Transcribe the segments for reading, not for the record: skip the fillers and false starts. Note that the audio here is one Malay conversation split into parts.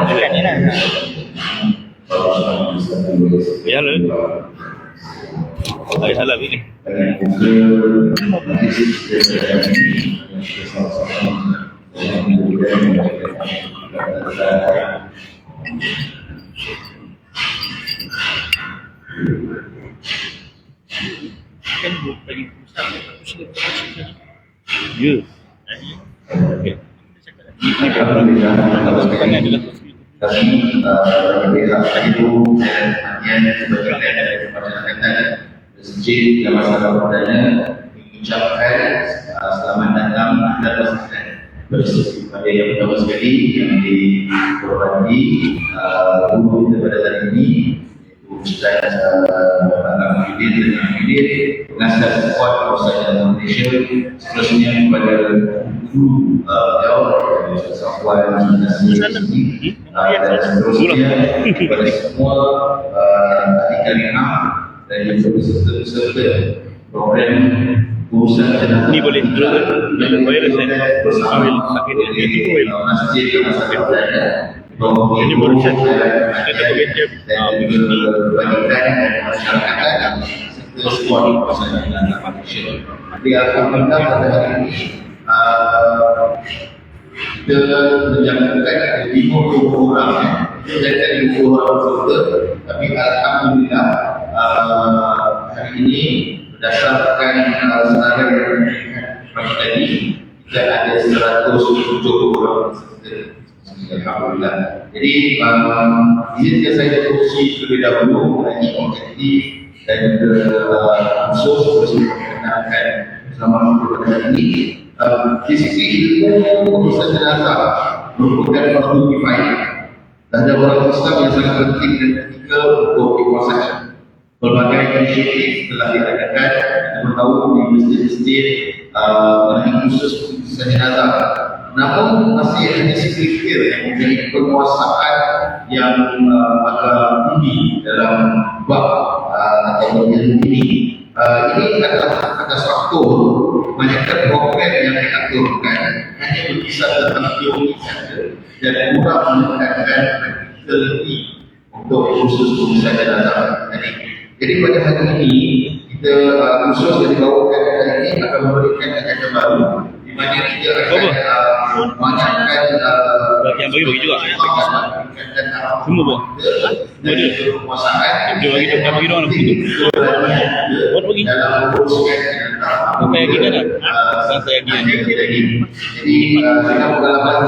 Dekat ni lah. Ya lah. Ay, salah ni. Kan bagi pusat aku sudah berhasil. Ya. Okey. Alhamdulillah. Sekarang adalah Pihak itu yang sebagai daripada masyarakat masjid yang masalah padanya mengucapkan selamat datang dan bersaksikan bersesuai pada yang pertama sekali yang dihormati guru kita pada hari ini iaitu Ustaz Al-Muhyiddin dan Al-Muhyiddin penasihat kuat Ustaz Malaysia, seterusnya kepada guru beliau Ustaz Afwan dan seterusnya kepada semua ahli kalimah dan juga peserta program urusan jenazah. Ni boleh terus dalam virus bersama akhirnya itu masjid yang berada ini baru saja kita bekerja dan juga bagikan masyarakat dan serta semua urusan jenazah manusia. Jadi alhamdulillah pada hari ini kita menjangkakan ada 50 orang menjadikan 50 orang peserta, tapi alhamdulillah hari ini berdasarkan senarai yang diberikan pagi tadi kita ada 170 orang peserta. Alhamdulillah. Jadi izinkan saya berkongsi terlebih dahulu mengenai objektif dan juga khusus berkenaan selama 50 hari ini. Di sisi ilmu urusan jenazah merupakan fardu kifayah dan ada orang Islam yang sangat penting dan ketiga untuk dikuasai. Berbagai inisiatif telah diadakan kita tahu di masjid-masjid mengenai khusus urusan jenazah. Namun masih ada sedikit yang mempunyai penguasaan yang agak tinggi dalam bab atau ilmu ini. Ini adalah faktor banyakkan program yang diaturkan hanya berkisar tentang teori saja dan kurang menekankan lebih untuk khusus urusan jenazah tadi. Jadi pada hari ini kita khusus yang dibawakan hari ini akan memberikan agenda baru di mana kita akan banyakkan yang bagi juga semua buat dan kekuasaan dia bagi tu kan bagi orang begitu buat bagi dalam uruskan saya gini kan saya gini jadi kita pengalaman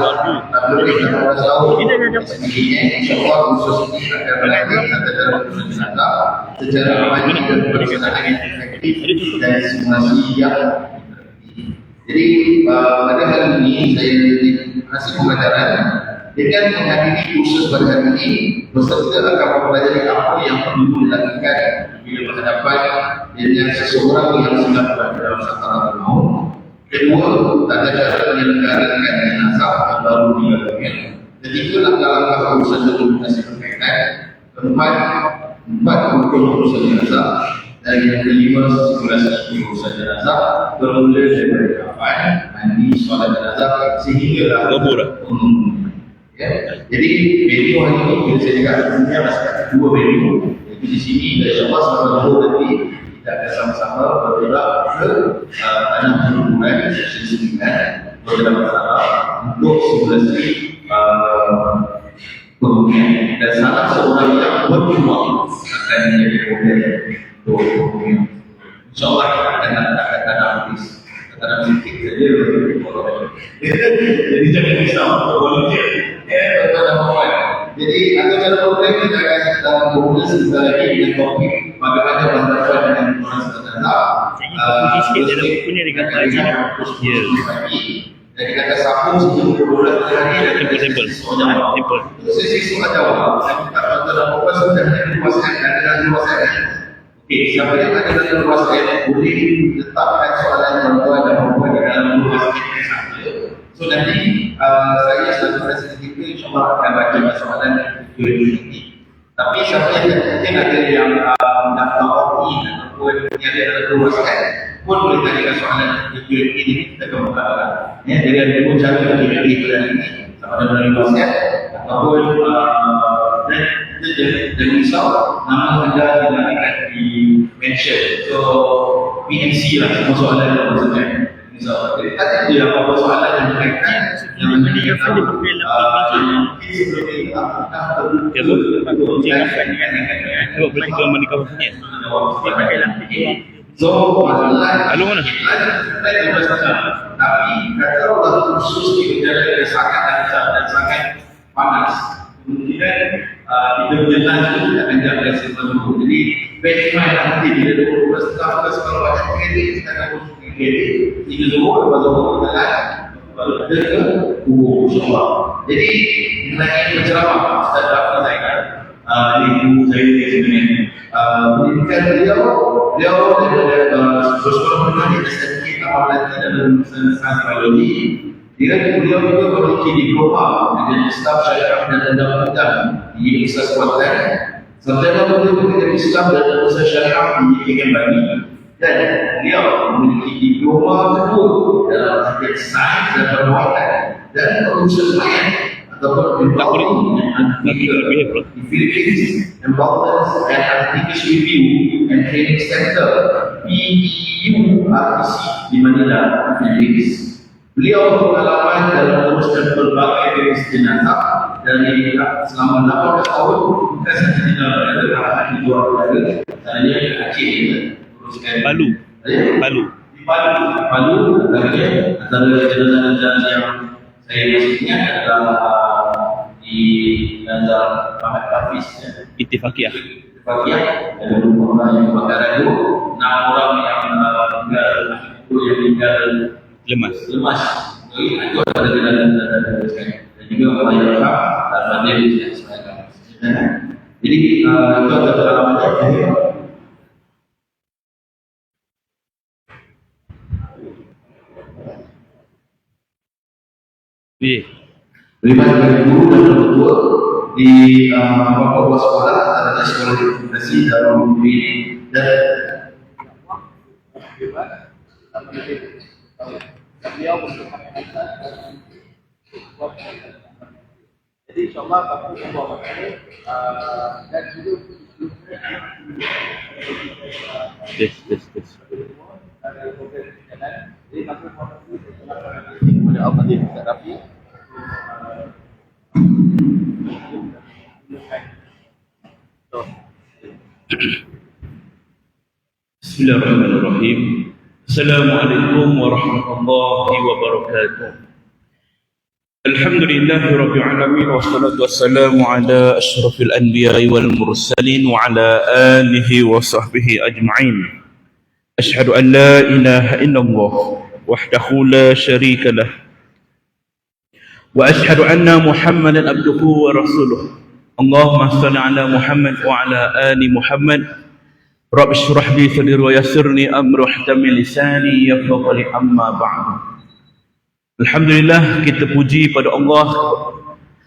lebih 16 tahun sendirinya insyaAllah khusus ini akan berlatih antara jenazah secara baik dan pelaksanaan yang efektif dan simulasi yang jadi pada hari ini saya kasih pembelajaran dengan menghadiri kursus pada hari ini peserta akan mempelajari apa yang perlu dilakukan bila berhadapan dengan seseorang yang sedang berada dalam sakaratul maut. Kedua, tata cara menyelenggarakan jenazah yang baru dilakukan. Ketiga, langkah-langkah urusan dokumentasi berkaitan. Empat rukun urusan jenazah. Dan yang kelima, simulasi urusan jenazah bermula daripada kafan, mandi, solat jenazah sehingga ya. Jadi venue hari ini bila saya cakap sebenarnya masih ada 2 venue. Jadi di sini insyaAllah sama-sama nanti kita akan sama-sama bergerak ke tanah perhubungan sesi 9 beberapa masalah untuk simulasi perhubungan dan salah seorang yang berjuang akan menjadi model untuk perhubungan. InsyaAllah kita akan ada habis antara sedikit saja jadi jangan risau untuk volunteer. Jadi atau cara program kita akan dalam fokus sebentar lagi dengan topik bagaimana berhadapan dengan orang jenazah. sikit dalam buku ni dia kata lagi dan dia kata sambung sebelum 12 hari simple simple sesi soal jawab. Saya minta bantuan dalam fokus sudah ada dalam luas saya. Okey, siapa yang ada dalam luas saya boleh letakkan soalan tuan-tuan dan puan di dalam luas saya saja. So nanti saya sebagai presiden kita insyaAllah akan baca soalan ini. Tapi siapa yang mungkin ada yang mendaftar OI ataupun yang ada dalam luas saya pun boleh tanyakan soalan Q&A ini kita akan buka. Ya, jadi ada dua cara Q&A pada ini sama ada dalam luas saya ataupun dan risau nama negara tidak akan di mention. So PMC lah semua soalan yang maksudnya. So, tadi dia apa soalan yang berkaitan yang menjadi Ya tu. Cuba boleh kita menikah sini. So, Lalu mana? Tapi kalau Allah khusus di udara yang sangat panas, kemudian kita berjalan itu tidak akan jalan sesuatu. Jadi, benchmark nanti bila 20 tahun kalau ada kredit, kita akan masuk kredit, itu semua baru jalan baru ada ke kubur insyaAllah. Jadi, mengenai penceramah, Ustaz Rafi Zainal, ibu saya sebenarnya, pendidikan beliau daripada sekolah menengah SMK Taman Lati dalam sains biologi. Dia beliau juga memiliki diploma dengan staf syariah dan undang-undang di Universitas Kuantan. Sementara beliau bekerja di staf dan usaha syariah di IKM Bani. Dan beliau memiliki diploma kedua dalam subjek sains dan perawatan dan urusan lain ataupun di Philippines Environment and Application Review and Training Center PEU RTC di Manila, Philippines. Beliau berpengalaman dalam menguruskan berbagai jenis jenazah dari selama 18 tahun, bukan sahaja di dalam negara di luar negara. Dia di Aceh uruskan Palu. Di Palu antara jenazah yang saya maksudnya adalah di Nazar Ahmad Hafiz, Ittifaqiyah. ada 2 orang yang kebakaran itu, 6 orang yang tinggal Lemas. Jadi itu ada dan juga orang yang dan bandar di sana. Jadi itu adalah pengalaman. Beriman dari guru dan ketua di beberapa sekolah, antara sekolah edukasi dalam negeri dan beliau jadi insyaAllah kamu semua ini dan juga Yes. jadi kamu kepada Al-Fatih Ustaz Rafi. Bismillahirrahmanirrahim. Assalamualaikum warahmatullahi wabarakatuh. Alhamdulillahi rabbil alamin wassalatu wassalamu ala asyrafil anbiya'i wal mursalin wa ala alihi wa sahbihi ajma'in. Ashhadu an la ilaha illallah wahdahu la syarika lah wa ashhadu anna Muhammadan abduhu wa rasuluh. Allahumma shalli ala Muhammad wa ala ali Muhammad. Rabb shrah li sadri wa yassirni amri wahlul lisani yafqahu qawli amma ba'du. Alhamdulillah, kita puji pada Allah.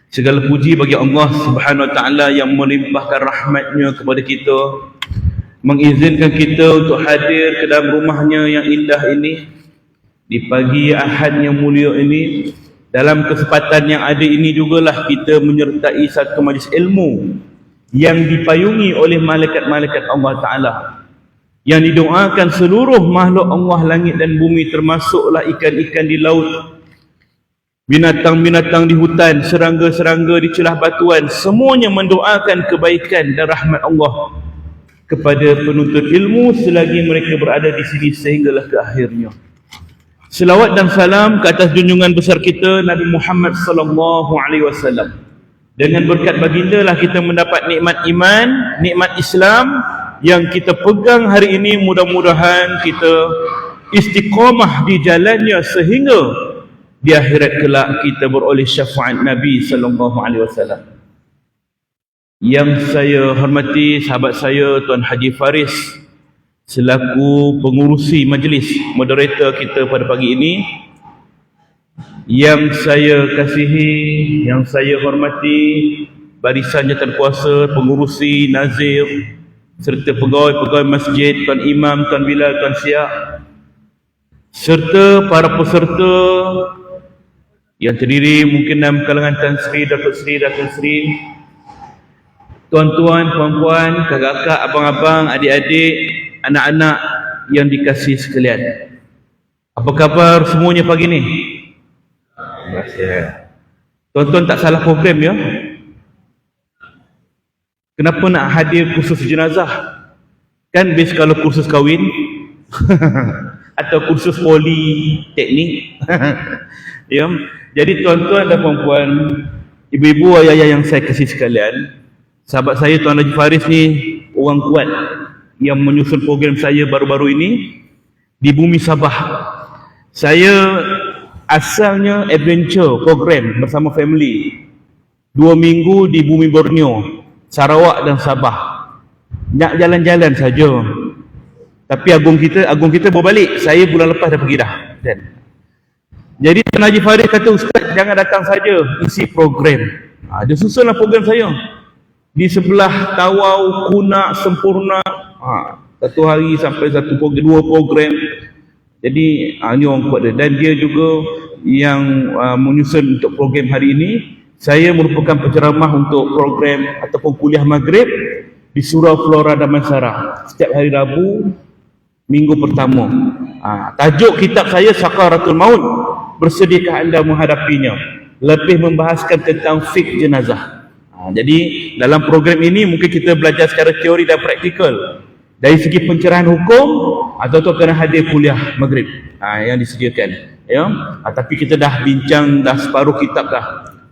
Segala puji bagi Allah Subhanahu wa taala yang melimpahkan rahmatnya kepada kita, mengizinkan kita untuk hadir ke dalam rumahnya yang indah ini di pagi Ahad yang mulia ini. Dalam kesempatan yang ada ini jugalah kita menyertai satu majlis ilmu yang dipayungi oleh malaikat-malaikat Allah Ta'ala, yang didoakan seluruh makhluk Allah langit dan bumi, termasuklah ikan-ikan di laut, binatang-binatang di hutan, serangga-serangga di celah batuan. Semuanya mendoakan kebaikan dan rahmat Allah kepada penuntut ilmu selagi mereka berada di sini sehinggalah ke akhirnya. Selawat dan salam ke atas junjungan besar kita Nabi Muhammad sallallahu alaihi wasallam. Dengan berkat baginda lah kita mendapat nikmat iman, nikmat Islam yang kita pegang hari ini. Mudah-mudahan kita istiqamah di jalannya sehingga di akhirat kelak kita beroleh syafaat Nabi sallallahu alaihi wasallam. Yang saya hormati sahabat saya Tuan Haji Faris selaku pengurusi majlis, moderator kita pada pagi ini. Yang saya kasihi, yang saya hormati barisan jawatankuasa, pengurusi, nazir serta pegawai-pegawai masjid, Tuan Imam, Tuan Bilal, Tuan Siak, serta para peserta yang terdiri mungkin dalam kalangan Tan Sri, Datuk Sri, Datuk Sri, tuan-tuan, puan-puan, kakak-kakak, abang-abang, adik-adik, anak-anak yang dikasihi sekalian. Apa khabar semuanya pagi ni? Terima kasih. Tuan-tuan tak salah program ya? Kenapa nak hadir kursus jenazah? Kan best kalau kursus kahwin atau kursus politeknik. Ya. Jadi tuan-tuan dan puan-puan, ibu-ibu, ayah-ayah yang saya kasih sekalian, sahabat saya Tuan Haji Faris ni orang kuat yang menyusun program saya baru-baru ini di bumi Sabah. Saya asalnya adventure program bersama family 2 minggu di bumi Borneo, Sarawak dan Sabah. Nak jalan-jalan saja. Tapi agung kita bawa balik. Saya bulan lepas dah pergi dah. Dan jadi Tuan Haji Faris kata, Ustaz jangan datang saja, isi program. Dia susunlah program saya di sebelah Tawau, Kunak, Sempurna. Satu hari sampai satu program, 2 program. Jadi ini orang kuat dia. Dan dia juga yang menyusun untuk program hari ini. Saya merupakan penceramah untuk program ataupun kuliah Maghrib di Surau Flora Damansara setiap hari Rabu minggu pertama. Tajuk kitab saya Sakaratul Maut, bersediakah anda menghadapinya, lebih membahaskan tentang fiqh jenazah. Jadi dalam program ini mungkin kita belajar secara teori dan praktikal. Dari segi pencerahan hukum atau kena hadir kuliah Maghrib yang disediakan ya. Tapi kita dah bincang dah separuh kitab dah.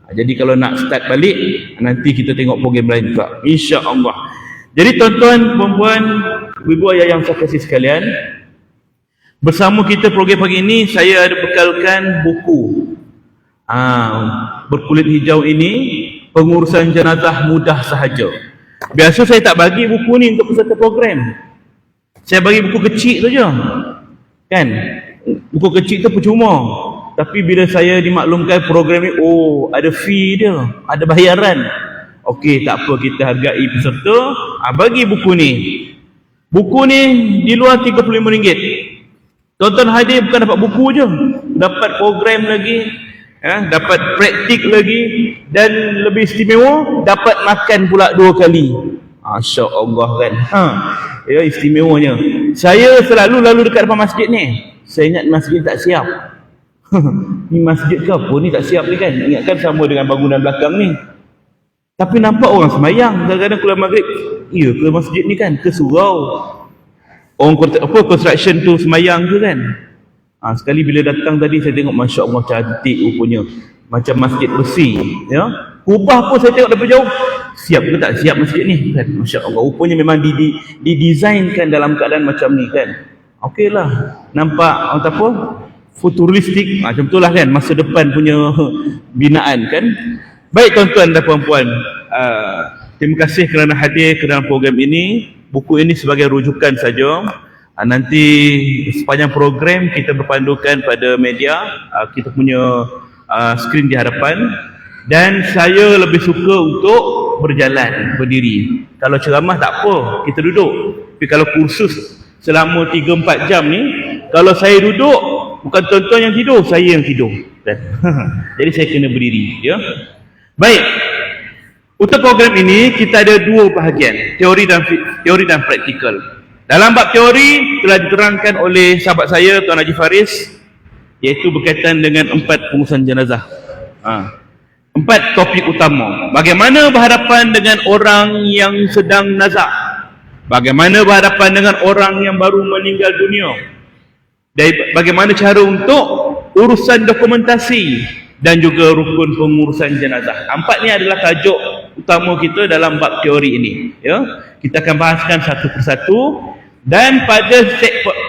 Jadi kalau nak start balik nanti kita tengok program lain juga, insya-Allah. Jadi tuan-tuan, puan-puan, ibu ayah yang saya kasih sekalian, bersama kita program pagi ini saya ada bekalkan buku berkulit hijau ini, pengurusan jenazah mudah sahaja. Biasa saya tak bagi buku ni untuk peserta program. Saya bagi buku kecil saja. Kan? Buku kecil tu percuma. Tapi bila saya dimaklumkan program ni, ada fee dia, ada bayaran. Okey, tak apa, kita hargai peserta, bagi buku ni. Buku ni di luar RM35. Tuan-tuan hadir bukan dapat buku je, dapat program lagi, dapat praktik lagi, dan lebih istimewa dapat makan pula 2 kali. Masya-Allah kan. Ya, istimewanya. Saya selalu lalu dekat depan masjid ni. Saya ingat masjid tak siap. Ni masjid ke apa ni tak siap ni kan? Ingatkan sama dengan bangunan belakang ni. Tapi nampak orang semayang kadang-kadang keluar maghrib. Ya, ke masjid ni kan, ke surau. Orang construction tu semayang ke kan. Sekali bila datang tadi saya tengok, Masya Allah cantik rupanya, macam masjid bersih ya. Kubah pun saya tengok daripada jauh, siap ke tak siap masjid ni kan. Masya Allah, rupanya memang didesainkan dalam keadaan macam ni kan. Okey lah, nampak apa, futuristik macam tu lah kan, masa depan punya binaan kan. Baik tuan-tuan dan puan-puan, terima kasih kerana hadir ke dalam program ini. Buku ini sebagai rujukan saja. Nanti sepanjang program kita berpandukan pada media, kita punya skrin di hadapan. Dan saya lebih suka untuk berjalan, berdiri. Kalau ceramah tak apa, kita duduk. Tapi kalau kursus selama 3-4 jam ni, kalau saya duduk, bukan tuan-tuan yang tidur, saya yang tidur. Jadi saya kena berdiri ya. Baik, untuk program ini kita ada 2 bahagian, teori dan praktikal. Dalam bab teori telah diterangkan oleh sahabat saya Tuan Haji Faris, iaitu berkaitan dengan 4 pengurusan jenazah. 4 topik utama. Bagaimana berhadapan dengan orang yang sedang nazak, bagaimana berhadapan dengan orang yang baru meninggal dunia, dan bagaimana cara untuk urusan dokumentasi dan juga rukun pengurusan jenazah. 4 ni adalah tajuk utama kita dalam bab teori ini ya. Kita akan bahaskan satu persatu, dan pada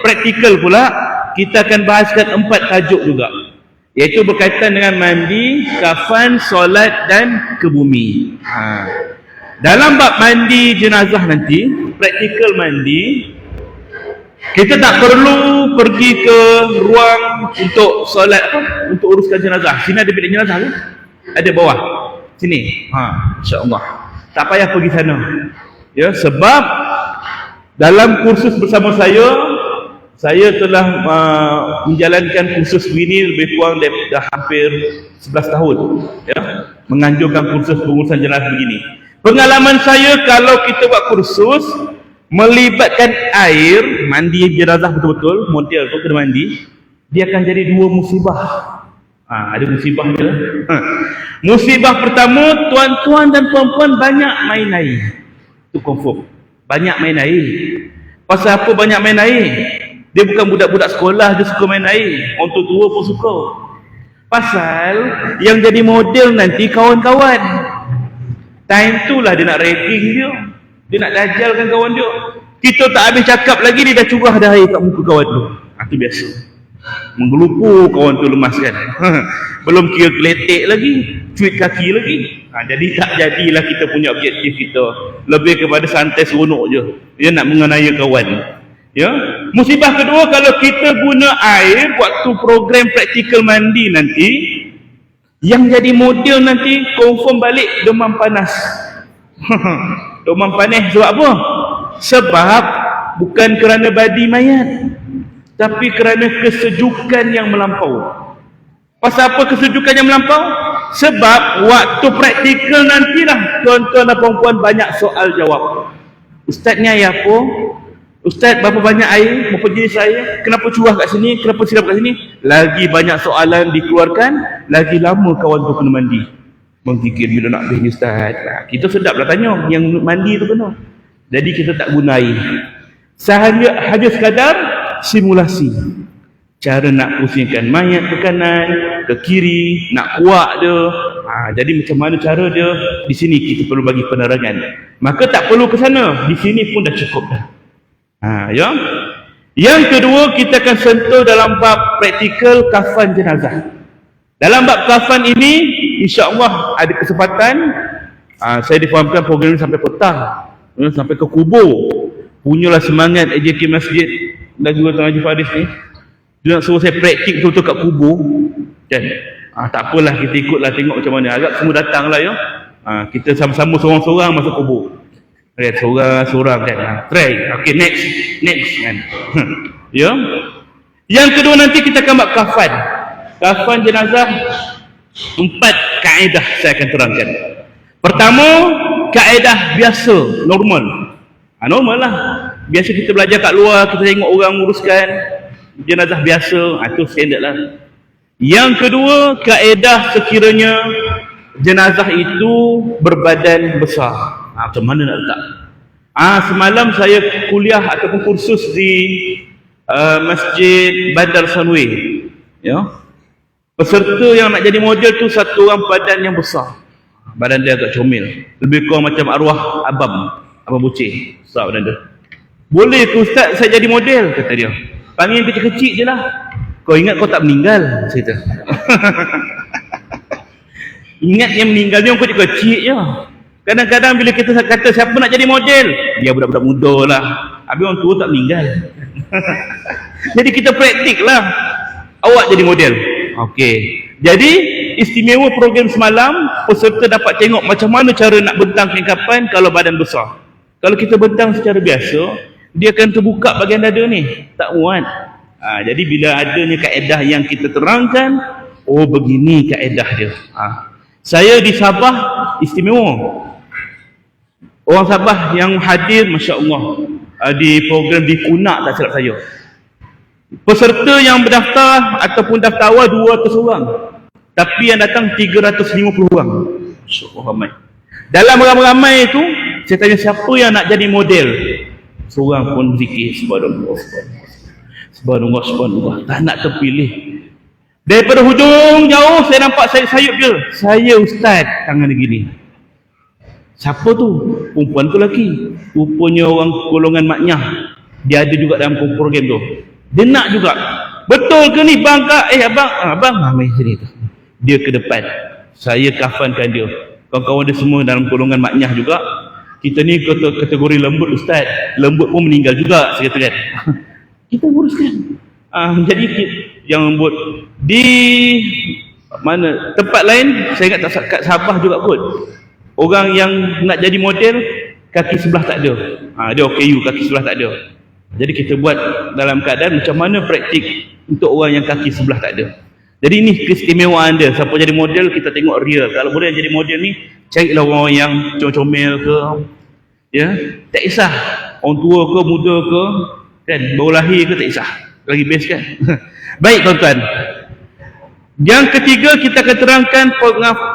praktikal pula kita akan bahaskan 4 tajuk juga, iaitu berkaitan dengan mandi, kafan, solat dan ke bumi. Dalam bab mandi jenazah nanti, praktikal mandi, kita tak perlu pergi ke ruang untuk solat untuk uruskan jenazah. Sini ada bilik jenazah kan? Ada bawah. Sini. Insya-Allah. Tak payah pergi sana. Ya, sebab dalam kursus bersama saya Saya telah menjalankan kursus begini lebih kurang dah hampir 11 tahun, ya, menganjurkan kursus pengurusan jenazah begini. Pengalaman saya, kalau kita buat kursus melibatkan air, mandi jenazah betul-betul, model tu kena mandi, dia akan jadi dua musibah. Ada musibah dia. Musibah pertama, tuan-tuan dan puan-puan banyak main air. Itu confirm. Banyak main air. Pasal apa banyak main air? Dia bukan budak-budak sekolah je suka main air. Orang tua pun suka. Pasal yang jadi model nanti kawan-kawan. Time tu lah dia nak ragging dia. Dia nak dajalkan kawan dia. Kita tak habis cakap lagi, dia dah curah dah air kat muka kawan tu. Itu biasa. Menggelupur kawan tu lemas kan. Belum kira keletek lagi, cuit kaki lagi. Jadi tak jadilah kita punya objektif kita. Lebih kepada santai seronok je. Dia nak mengenai kawan. Ya. Musibah kedua, kalau kita guna air waktu program praktikal mandi nanti, yang jadi model nanti confirm balik demam panas. Demam panas sebab apa? Sebab bukan kerana badi mayat, tapi kerana kesejukan yang melampau. Pasal apa kesejukan yang melampau? Sebab waktu praktikal nantilah tuan-tuan dan puan-puan banyak soal jawab. Ustaz ni air apa? Ustaz berapa banyak air? Berapa jenis air? Kenapa curah kat sini? Kenapa silap kat sini? Lagi banyak soalan dikeluarkan, lagi lama kawan tu kena mandi. Menggigil bila nak habis ni Ustaz. Kita sedaplah tanya yang mandi tu kena. Jadi kita tak guna air. Hanya sekadar simulasi. Cara nak pusingkan mayat ke kanan, ke kiri, nak kuat dia. Jadi macam mana cara dia? Di sini kita perlu bagi penerangan. Maka tak perlu ke sana. Di sini pun dah cukup dah. Ya. Yang kedua, kita akan sentuh dalam bab praktikal kafan jenazah. Dalam bab kafan ini, insya-Allah ada kesempatan saya difahamkan program ini sampai petang, sampai ke kubur. Punyalah semangat AJK Masjid dan juga Tuan Haji Faris ni. Dia nak suruh saya praktik betul-betul kat kubur kan. Tak apalah, kita ikutlah tengok macam mana. Agak semua datanglah ya. Kita sama-sama seorang-seorang masuk kubur. Seorang-seorang kan. Try. Okay, next kan. Ya. Yang kedua nanti kita akan buat kafan. Kafan jenazah 4 kaedah saya akan terangkan. Pertama, kaedah biasa, normal. Normal lah. Biasa kita belajar kat luar, kita tengok orang uruskan jenazah biasa, itu standard lah. Yang kedua, kaedah sekiranya jenazah itu berbadan besar. Macam mana nak letak? Semalam saya kuliah ataupun kursus di Masjid Bandar Sunway. Ya. Peserta yang nak jadi model tu satu orang badan yang besar. Badan dia agak comel. Lebih kurang macam arwah Abang Bucih. Besar badan dia. Boleh ke Ustaz saya jadi model? Kata dia. Panggil kecil-kecil je lah. Kau ingat kau tak meninggal? Saya kata. Ingat yang meninggal ni orang kecil-kecil je. Kadang-kadang bila kita kata siapa nak jadi model, dia budak-budak muda lah. Habis orang tua tak meninggal. Jadi kita praktik lah. Awak jadi model. Okey. Jadi istimewa program semalam, peserta dapat tengok macam mana cara nak bentang kain kalau badan besar. Kalau kita bentang secara biasa, dia akan terbuka bahagian dada ni. Tak muat. Jadi bila adanya kaedah yang kita terangkan, oh begini kaedah dia. Saya di Sabah istimewa. Orang Sabah yang hadir, Masya Allah, di program di Kunak tak silap saya. Peserta yang berdaftar ataupun daftar awal 200 orang. Tapi yang datang 350 orang. Masya Allah, ramai. Dalam ramai-ramai itu, saya tanya siapa yang nak jadi model. Seorang pun zikir, subhanallah, subhanallah, subhanallah. Tak nak terpilih. Daripada hujung jauh, saya nampak sayup dia. Saya Ustaz, tangan dia gini. Siapa tu? Perempuan tu lelaki. Rupanya orang golongan maknyah. Dia ada juga dalam program tu. Dia nak juga. Betul ke ni bang kak? Abang. Mari sini tu. Dia ke depan. Saya kafankan dia. Kawan-kawan dia semua dalam golongan maknyah juga. Kita ni kategori lembut Ustaz. Lembut pun meninggal juga, saya kata kan. Kita uruskan. Jadi yang lembut di mana tempat lain, saya ingat kat Sabah juga kot. Orang yang nak jadi model, kaki sebelah tak ada. Dia OKU, kaki sebelah tak ada. Jadi kita buat dalam keadaan macam mana praktik untuk orang yang kaki sebelah tak ada. Jadi ini keistimewaan dia. Siapa jadi model kita tengok real. Kalau boleh jadi model ni carilah orang yang comel ke, ya, tak kisah orang tua ke muda ke, kan, baru lahir ke, tak kisah, lagi best kan. Baik tuan-tuan, yang ketiga kita akan terangkan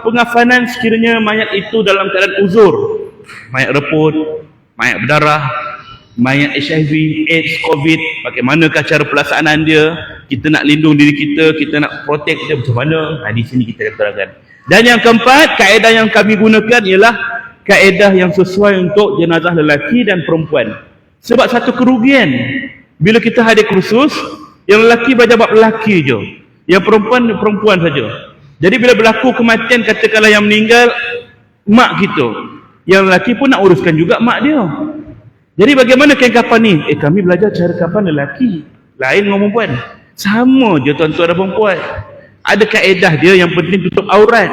pengafanan sekiranya mayat itu dalam keadaan uzur, mayat reput, mayat berdarah, mayat HIV, AIDS, COVID, bagaimanakah cara pelaksanaan dia, kita nak lindung diri kita, kita nak protect dia macam mana, di sini kita akan terangkan. Dan yang keempat, kaedah yang kami gunakan ialah kaedah yang sesuai untuk jenazah lelaki dan perempuan. Sebab satu kerugian bila kita hadir kursus, yang lelaki baca bab lelaki je, yang perempuan saja. Jadi bila berlaku kematian, katakanlah yang meninggal mak kita, yang lelaki pun nak uruskan juga mak dia. Jadi bagaimana kain kafan ni? Kami belajar cara kafan lelaki, lain dengan perempuan. Sama je tuan-tuan dan perempuan. Ada kaedah dia, yang penting tutup aurat.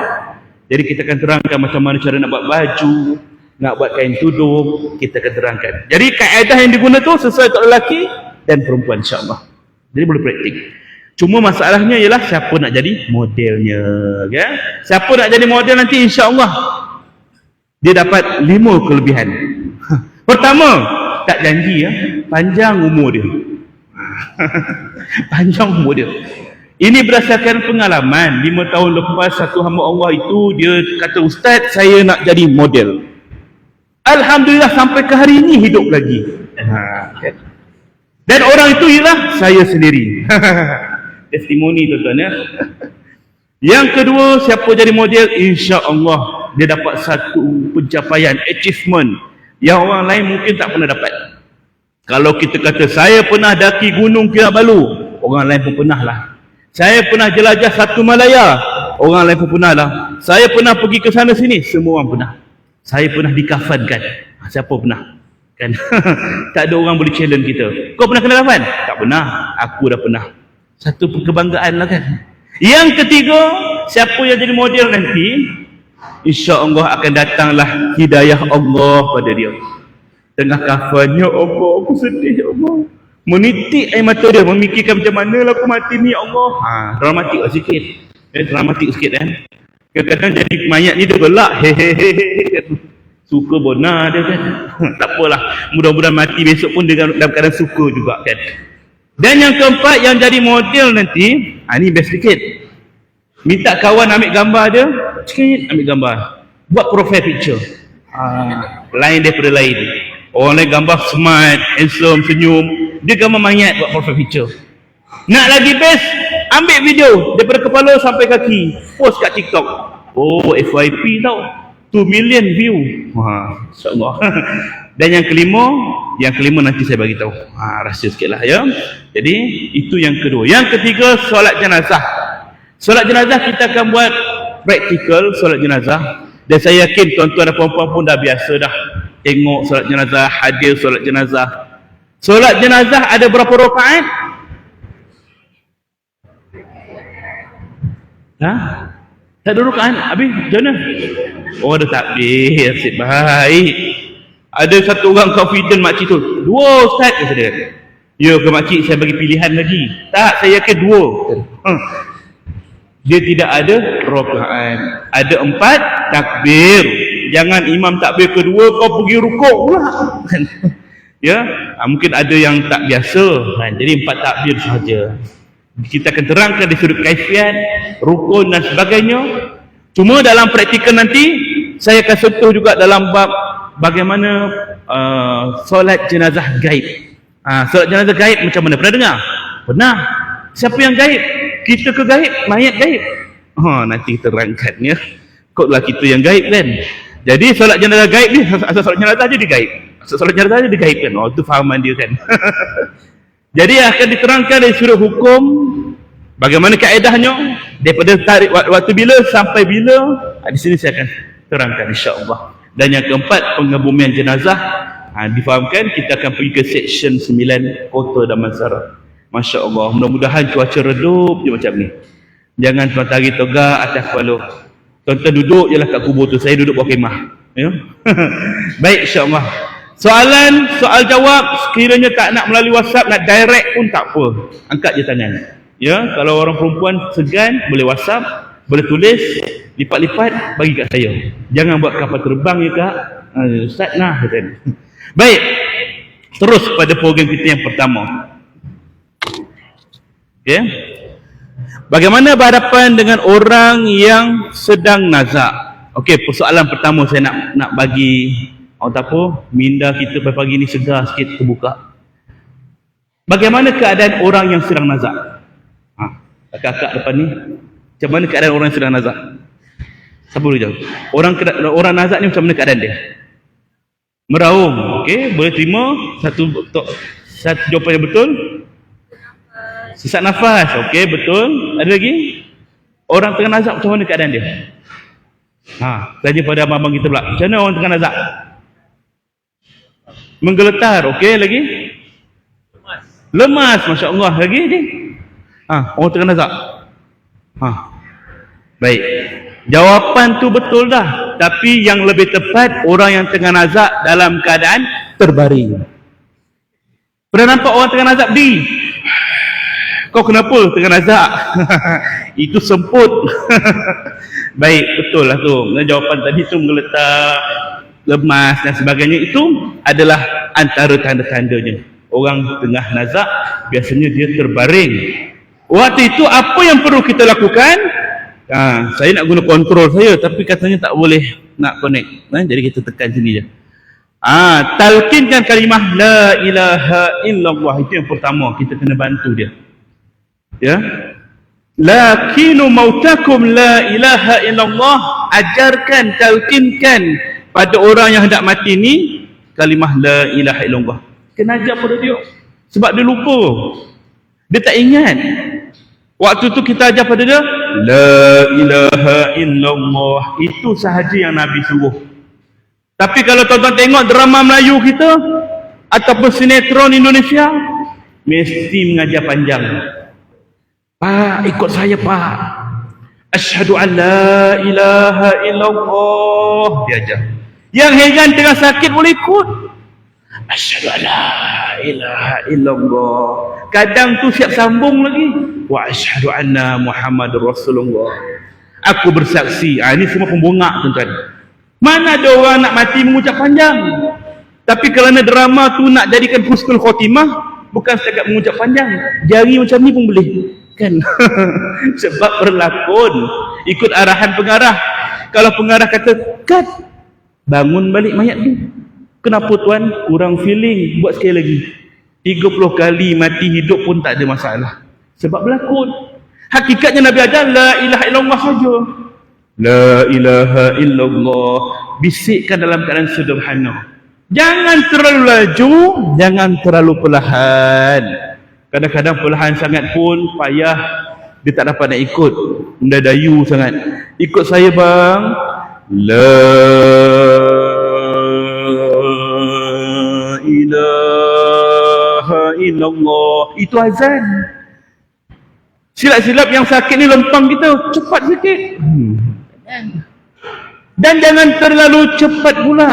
Jadi kita akan terangkan macam mana cara nak buat baju, nak buat kain tudung, kita akan terangkan. Jadi kaedah yang digunakan tu sesuai untuk lelaki dan perempuan, insya-Allah. Jadi boleh praktik. Cuma masalahnya ialah siapa nak jadi modelnya, kan? Siapa nak jadi model nanti, insya-Allah dia dapat 5 kelebihan. Pertama, tak janji ya, panjang umur dia. Panjang umur dia. Ini berdasarkan pengalaman. 5 tahun lepas satu hamba Allah itu, dia kata, "Ustaz, saya nak jadi model." Alhamdulillah sampai ke hari ini hidup lagi. Dan orang itu ialah saya sendiri. Testimoni tuan-tuan ya. Yang kedua, siapa jadi model, insya-Allah dia dapat satu pencapaian, achievement yang orang lain mungkin tak pernah dapat. Kalau kita kata saya pernah daki gunung Kinabalu, orang lain pun pernah lah. Saya pernah jelajah Satu Malaya, orang lain pun pernah lah. Saya pernah pergi ke sana sini, semua orang pernah. Saya pernah dikafankan, siapa pernah? Kan? Tak ada orang boleh challenge kita. Kau pernah kena kafan? Tak pernah. Aku dah pernah. Satu kebanggaan lah kan. Yang ketiga, siapa yang jadi model nanti, insya-Allah akan datanglah hidayah Allah pada dia. Tengah kafannya, Allah, aku sedih ya Allah. Menitik air mata dia, memikirkan macam mana lah aku mati ni ya Allah. Dramatik lah sikit. Dramatik sikit kan. Kadang-kadang jadi mayat ni dia gelak. Hehehe. Suka benar dia kan. Tak apalah. Mudah-mudahan mati besok pun dia dalam keadaan suka juga kan. Dan yang keempat yang jadi model nanti, ni best sikit. Minta kawan ambil gambar dia, sikit ambil gambar. Buat profile picture. Lain daripada lain. Orang lain gambar smart, handsome, senyum. Dia gambar mayat buat profile picture. Nak lagi best, ambil video daripada kepala sampai kaki, post kat TikTok. Oh, FYP tau. 2 million view. InsyaAllah. Dan yang kelima nanti saya bagi tahu. Rahsia sikitlah ya. Jadi itu yang kedua. Yang ketiga, solat jenazah. Solat jenazah kita akan buat praktikal solat jenazah. Dan saya yakin tuan-tuan dan puan-puan pun dah biasa dah tengok solat jenazah, hadir solat jenazah. Solat jenazah ada berapa rakaat? Tak ada rakaat. Habis macam mana? Oh, ada takbir, asyik baik. Ada satu orang confident makcik tu, 2 ustaz, kata dia. Ya ke makcik, saya bagi pilihan lagi. Tak, saya yakin 2. Dia tidak ada rakaat. Ada 4 takbir. Jangan imam takbir kedua kau pergi rukuk pula. Ya, mungkin ada yang tak biasa kan. Jadi 4 takbir sahaja. Kita akan terangkan di sudut kaifiat, rukun dan sebagainya. Cuma dalam praktikal nanti saya akan sentuh juga dalam bab bagaimana solat jenazah gaib. Solat jenazah gaib macam mana? Pernah dengar? Pernah. Siapa yang gaib? Kita ke gaib? Mayat gaib? Nanti terangkan ya. Kotlah kita yang gaib kan. Jadi solat jenazah gaib ni, asal solat jenazah je dia gaib. Asal solat jenazah je dia gaib kan. Itu fahaman dia kan. Jadi akan diterangkan dari sudut hukum bagaimana kaedahnya daripada tarikh waktu bila sampai bila. Di sini saya akan terangkan insya-Allah. Dan yang keempat, pengebumian jenazah. Difahamkan kita akan pergi ke section 9 Kota Damansara. Masya-Allah, mudah-mudahan cuaca redup je macam ni. Jangan tuan tarik toga atas kepala. Tuan-tuan duduk jelah kat kubur tu, saya duduk bawah kemah. Ya. Baik, insya-Allah. Soal jawab, sekiranya tak nak melalui WhatsApp, nak direct pun tak apa. Angkat je tangan. Ya, kalau orang perempuan segan, boleh WhatsApp, boleh tulis, lipat-lipat, bagi kat saya. Jangan buat kapal terbang ya kak. Ustaz nah, kata. Baik, terus pada program kita yang pertama. Okay. Bagaimana berhadapan dengan orang yang sedang nazak? Okey, persoalan pertama saya nak bagi orang tak apa, minda kita pagi ni segar sikit, terbuka. Bagaimana keadaan orang yang sedang nazak? Kakak depan ni, macam mana keadaan orang yang sedang nazak? Siapa boleh jawab? Orang nazak ni macam mana keadaan dia? Meraung, okey, boleh terima satu jawapan yang betul. Sesak nafas, okey, betul. Ada lagi? Orang tengah nazak macam mana keadaan dia? Tanya pada abang-abang kita pula. Macam mana orang tengah nazak? Menggeletar, okey, lagi? Lemas, Masya Allah. Lagi ni? Orang tengah nazak. Baik. Jawapan tu betul dah. Tapi yang lebih tepat, orang yang tengah nazak dalam keadaan terbaring. Pernah nampak orang tengah nazak berdiri? Kau kenapa tengah nazak? Itu semput. Baik, betul lah tu. Jawapan tadi tu menggeletar, lemas dan sebagainya. Itu adalah antara tanda-tandanya. Orang tengah nazak, biasanya dia terbaring. Waktu itu apa yang perlu kita lakukan? Saya nak guna kontrol saya, tapi katanya tak boleh nak connect. Jadi kita tekan sini je. Talqinkan kalimah la ilaha illallah. Itu yang pertama, kita kena bantu dia. Ya, lakinu mautakum la ilaha illallah. Ajarkan, talqinkan pada orang yang hendak mati ni kalimah la ilaha illallah. Kena ajar pada dia, sebab dia lupa, dia tak ingat. Waktu tu kita ajar pada dia la ilaha illallah. Itu sahaja yang Nabi suruh. Tapi kalau tuan-tuan tengok drama Melayu kita ataupun sinetron Indonesia, mesti mengajar panjang. Pak, ikut saya Pak. Asyhadu an la ilaha illallah. Dia ajar. Yang heran tengah sakit boleh ikut. Asyhadu an la ilaha illallah. Kadang tu siap sambung lagi. Wa asyhadu anna Muhammadur Rasulullah. Aku bersaksi. Ini semua pembongak tuan-tuan. Mana ada orang nak mati mengucap panjang. Tapi kerana drama tu nak jadikan husnul khotimah, bukan setakat mengucap panjang, jari macam ni pun boleh. Kan? Sebab berlakon ikut arahan pengarah. Kalau pengarah kata cut, bangun balik mayat tu. Kenapa tuan? Kurang feeling, buat sekali lagi. 30 kali mati hidup pun tak ada masalah. Sebab berlakon. Hakikatnya Nabi ajar la ilaha illallah saja. La ilaha illallah. Bisikkan dalam keadaan sederhana. Jangan terlalu laju, jangan terlalu perlahan. Kadang-kadang perlahan sangat pun payah, dia tak dapat nak ikut, mendadayu sangat. Ikut saya bang. La ilaha illallah. Itu azan. Silap-silap yang sakit ni lempang kita, cepat sikit. Dan jangan terlalu cepat pula.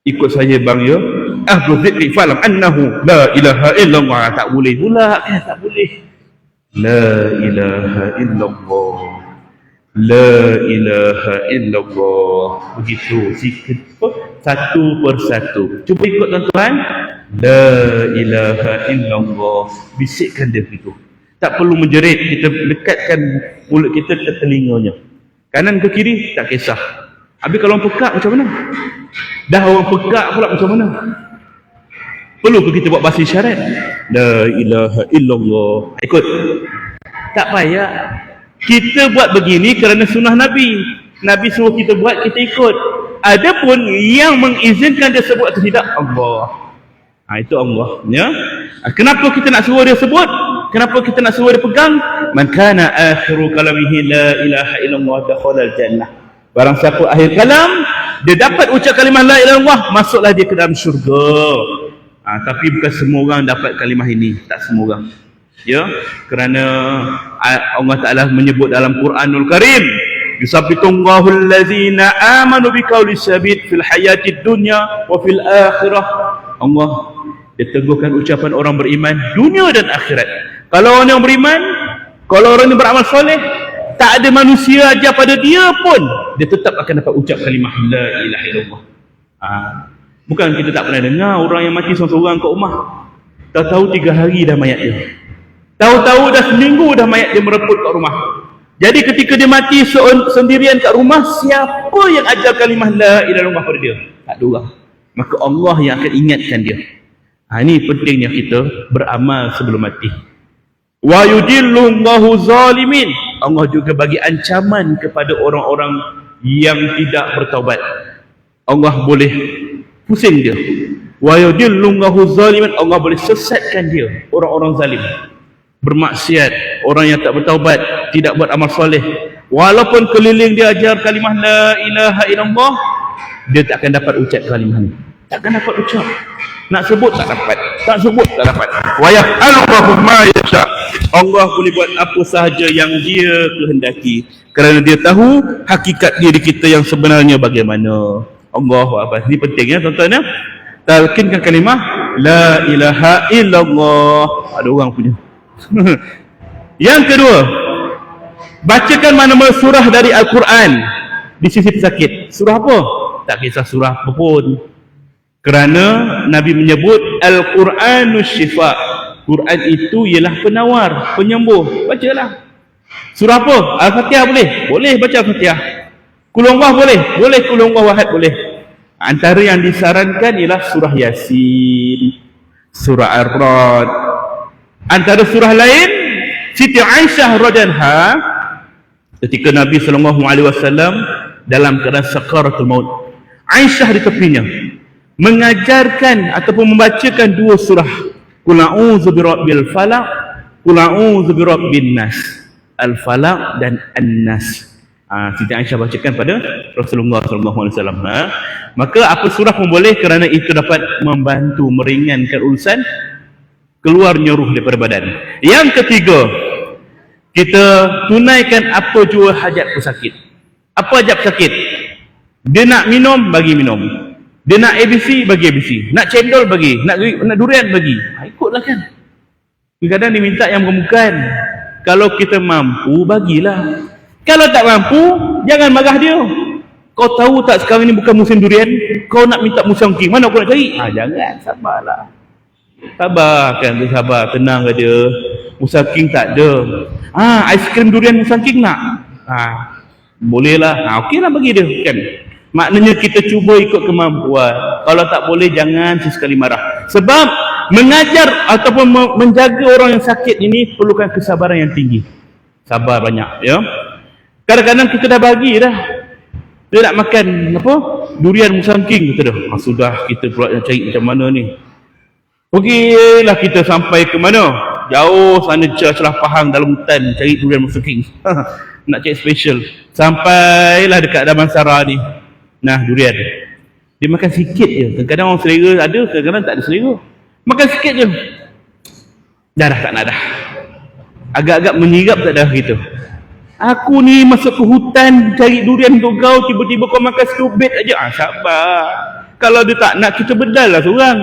Ikut saya bang ya. Ahlu zikri fa'lam annahu la ilaha illallah. Tak boleh pula, tak boleh. La ilaha illallah. La ilaha illallah. Begitu zikir satu persatu. Cuba ikut tuan-tuan. La ilaha illallah. Bisikkan dia begitu. Tak perlu menjerit, kita dekatkan mulut kita ke telinganya. Kanan ke kiri tak kisah. Habis kalau orang pekak macam mana? Dah orang pekak pula macam mana? Perlu ke kita buat bahasa isyarat? La ilaha illallah. Ikut. Tak payah. Kita buat begini kerana sunnah Nabi. Nabi suruh kita buat, kita ikut. Adapun yang mengizinkan dia sebut atau tidak, Allah. Itu Allah. Ya? Kenapa kita nak suruh dia sebut? Kenapa kita nak suruh dia pegang? Man kana akhiru kalamihi la ilaha illallah dakhala al-jannah. Barang siapa akhir kalam, dia dapat ucap kalimah la ilaha illallah, masuklah dia ke dalam syurga. Tapi bukan semua orang dapat kalimah ini, tak semua orang. Ya, kerana Allah Taala menyebut dalam Quranul Karim, Yusabbitullahu allazina amanu biqauli sabit fil hayatid dunya wa fil akhirah. Allah dia teguhkan ucapan orang beriman dunia dan akhirat. Kalau orang yang beriman, kalau orang yang beramal soleh, tak ada manusia ajar pada dia pun, dia tetap akan dapat ucap kalimah la ilaha illallah. Bukan kita tak pernah dengar orang yang mati seorang-seorang kat rumah, tahu-tahu 3 hari dah mayat dia, tahu-tahu dah seminggu dah mayat dia mereput kat rumah. Jadi ketika dia mati sendirian kat rumah, siapa yang ajar kalimah la ilaha illallah pada dia? Tak ada orang. Maka Allah yang akan ingatkan dia. Ini pentingnya kita beramal sebelum mati. Wa yudillullahu zalimin. Allah juga bagi ancaman kepada orang-orang yang tidak bertaubat. Allah boleh pusing dia. Wa yudillullahu zalimin. Allah boleh sesatkan dia, orang-orang zalim, bermaksiat, orang yang tak bertaubat, tidak buat amal soleh. Walaupun keliling dia ajar kalimah la ilaha illallah, dia tak akan dapat ucap kalimah ni. Tak akan dapat ucap. Nak sebut tak dapat, tak sebut tak dapat. Wa yaf'alu ma yasha. Allah boleh buat apa sahaja yang dia kehendaki, kerana dia tahu hakikat diri kita yang sebenarnya bagaimana. Allahu akbar. Ini penting ya tuan-tuan ya. Talqinkan kalimah la ilaha illallah. Ada orang punya. Yang kedua, bacakan mana-mana surah dari Al-Quran di sisi pesakit. Surah apa? Tak kisah surah apa pun, kerana Nabi menyebut Al-Quranus Syifa. Quran itu ialah penawar, penyembuh. Bacalah. Surah apa? Al-Fatihah boleh? Boleh baca Al-Fatihah. Qul huwallahu boleh? Boleh. Qul huwallahu ahad boleh. Antara yang disarankan ialah surah Yasin, surah Ar-Ra'd. Antara surah lain, Siti Aisyah radhiyallahu anha ketika Nabi SAW dalam keadaan sakaratul maut, Aisyah di tepinya mengajarkan ataupun membacakan 2 surah, Qul a'udzu birabbil falaq, Qul a'udzu birabbin nas. Al-Falaq dan An-Nas. Siti Aisyah bacakan pada Rasulullah SAW. Maka apa surah pun boleh, kerana itu dapat membantu meringankan urusan keluarnya ruh daripada badan. Yang ketiga, kita tunaikan apa jua hajat pesakit. Apa hajat pesakit? Dia nak minum, bagi minum. Dia nak ABC, bagi ABC. Nak cendol, bagi. Nak durian, bagi. Ikutlah kan. Kadang-kadang dia minta yang bukan. Kalau kita mampu, bagilah. Kalau tak mampu, jangan marah dia. Kau tahu tak sekarang ni bukan musim durian? Kau nak minta musim king, mana aku nak cari? Jangan, sabarlah. Sabar kan, dia sabar, tenang ke dia. Musim king tak ada. Aiskrim durian musim king nak? Bolehlah. Okeylah bagi dia kan. Maknanya kita cuba ikut kemampuan. Kalau tak boleh, jangan sesekali marah. Sebab mengajar ataupun menjaga orang yang sakit ini perlukan kesabaran yang tinggi. Sabar banyak ya. Kadang-kadang kita dah bagi dah. Dia nak makan apa? Durian musangking kita dah. Sudah, kita pula nak cari macam mana ni. Pergilah kita sampai ke mana? Jauh sana, celah Pahang dalam hutan cari durian musangking. Nak cari special. Sampailah dekat Damansara ni. Nah, durian. Dia makan sikit je. Kadang-kadang orang selera ada, kadang-kadang tak ada selera. Makan sikit je. Dah tak nak dah. Agak-agak menyirap tak dah gitu. Aku ni masuk ke hutan cari durian untuk kau, tiba-tiba kau makan stubit aja. Sabar. Kalau dia tak nak, kita bedal lah seorang.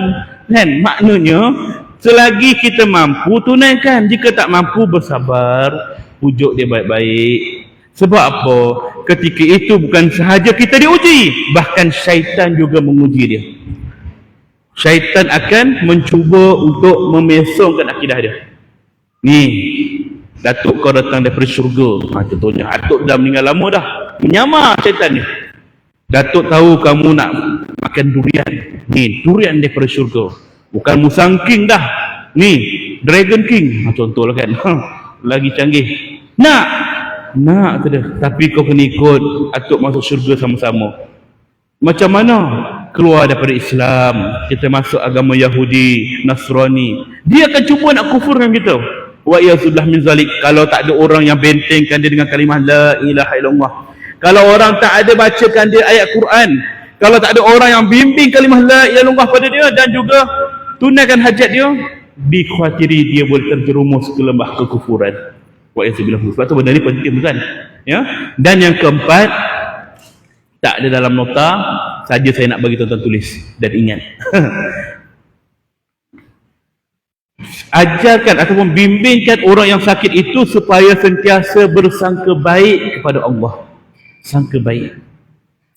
Kan? Maknanya, selagi kita mampu, tunaikan. Jika tak mampu, bersabar. Pujuk dia baik-baik. Sebab apa? Ketika itu bukan sahaja kita diuji, bahkan syaitan juga menguji dia. Syaitan akan mencuba untuk memesongkan akidah dia. Ni, Datuk kau datang daripada syurga. Contohnya, Datuk dah meninggal lama dah. Menyamar syaitan ni. Datuk tahu kamu nak makan durian. Ni, durian daripada syurga. Bukan musang king dah. Ni, dragon king. Contohlah kan. Lagi canggih. Nak tu dah. Tapi kau kena ikut Datuk masuk syurga sama-sama. Macam mana? Keluar daripada Islam, kita masuk agama Yahudi, Nasrani. Dia akan cuba nak kufurkan kita. Wa iyazullah min zalik. Kalau tak ada orang yang bentengkan dia dengan kalimah la ilaha illallah, kalau orang tak ada bacakan dia ayat Quran, kalau tak ada orang yang bimbing kalimah la ilaha illallah pada dia dan juga tunaikan hajat dia, dikhawatiri dia boleh terjerumus ke lembah kekufuran. Wa'iyasubillah. Sebab tu benda ni penting, bukan? Ya. Dan yang keempat, tak ada dalam nota, saja saya nak bagi tuan-tuan tulis dan ingat. Ajarkan ataupun bimbingkan orang yang sakit itu supaya sentiasa bersangka baik kepada Allah. Sangka baik.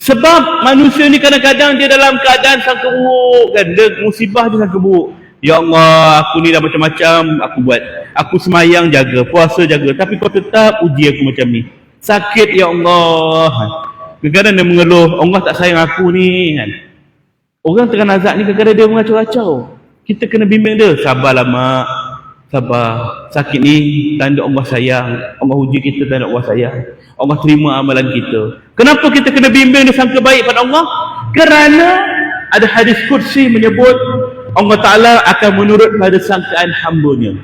Sebab manusia ni kadang-kadang dia dalam keadaan sangka buruk kan. Dia musibah dia sangka buruk. Ya Allah, aku ni dah macam-macam aku buat. Aku semayang jaga, puasa jaga. Tapi kau tetap uji aku macam ni. Sakit ya Allah. Kadang-kadang dia mengeluh, Allah tak sayang aku ni kan. Orang tengah nazak ni kadang-kadang dia mengacau-acau. Kita kena bimbing dia. Sabarlah mak. Sabar. Sakit ni tanda Allah sayang. Allah uji kita tanda Allah sayang. Allah terima amalan kita. Kenapa kita kena bimbing dia sangka baik pada Allah? Kerana ada hadis kursi menyebut Allah Ta'ala akan menurut pada sangkaan hambanya.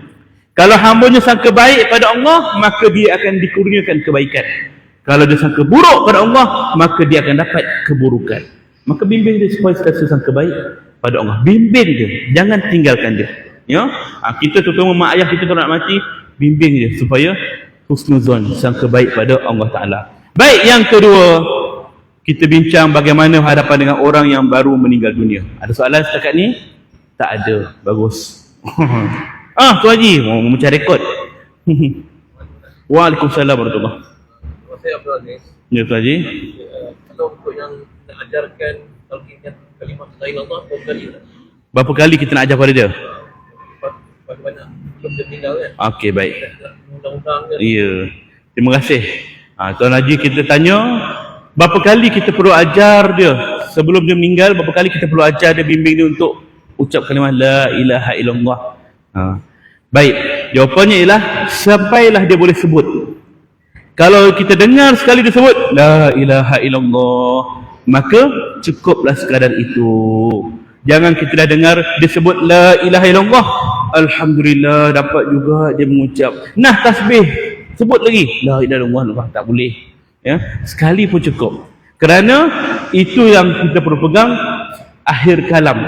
Kalau hambanya sangka baik pada Allah, maka dia akan dikurniakan kebaikan. Kalau dia sangka buruk pada Allah, maka dia akan dapat keburukan. Maka bimbing dia supaya sentiasa sangka baik pada Allah. Bimbing dia, jangan tinggalkan dia. Ya, kita terutama mak ayah kita kalau nak mati, bimbing dia supaya husnuzon, sangka baik pada Allah Ta'ala. Baik, yang kedua, kita bincang bagaimana hadapan dengan orang yang baru meninggal dunia. Ada soalan setakat ni? Tak ada. Bagus. Tuan Haji, mau memecah rekod. Waalaikumsalam warahmatullahi wabarakatuh. Saya Abdul Aziz. Ya, Tuan Haji. Kalau untuk yang nak ajarkan talqinkan kalimah la ilaha illallah Berapa kali kita nak ajar pada dia? bagaimana sebelum dia meninggal kan? Okey, baik. Undang-undang kan? Ya. Terima kasih. Tuan Haji, kita tanya, berapa kali kita perlu ajar dia? Sebelum dia meninggal, berapa kali kita perlu ajar dia, bimbing dia untuk ucap kalimah la ilaha illallah? Baik, jawapannya ialah sampailah dia boleh sebut. Kalau kita dengar sekali dia sebut la ilaha illallah, maka cukuplah sekadar itu. Jangan kita dah dengar dia sebut la ilaha illallah, alhamdulillah dapat juga dia mengucap. Nah, tasbih sebut lagi la ilaha illallah, tak boleh. Ya, sekali pun cukup. Kerana itu yang kita perlu pegang, akhir kalam.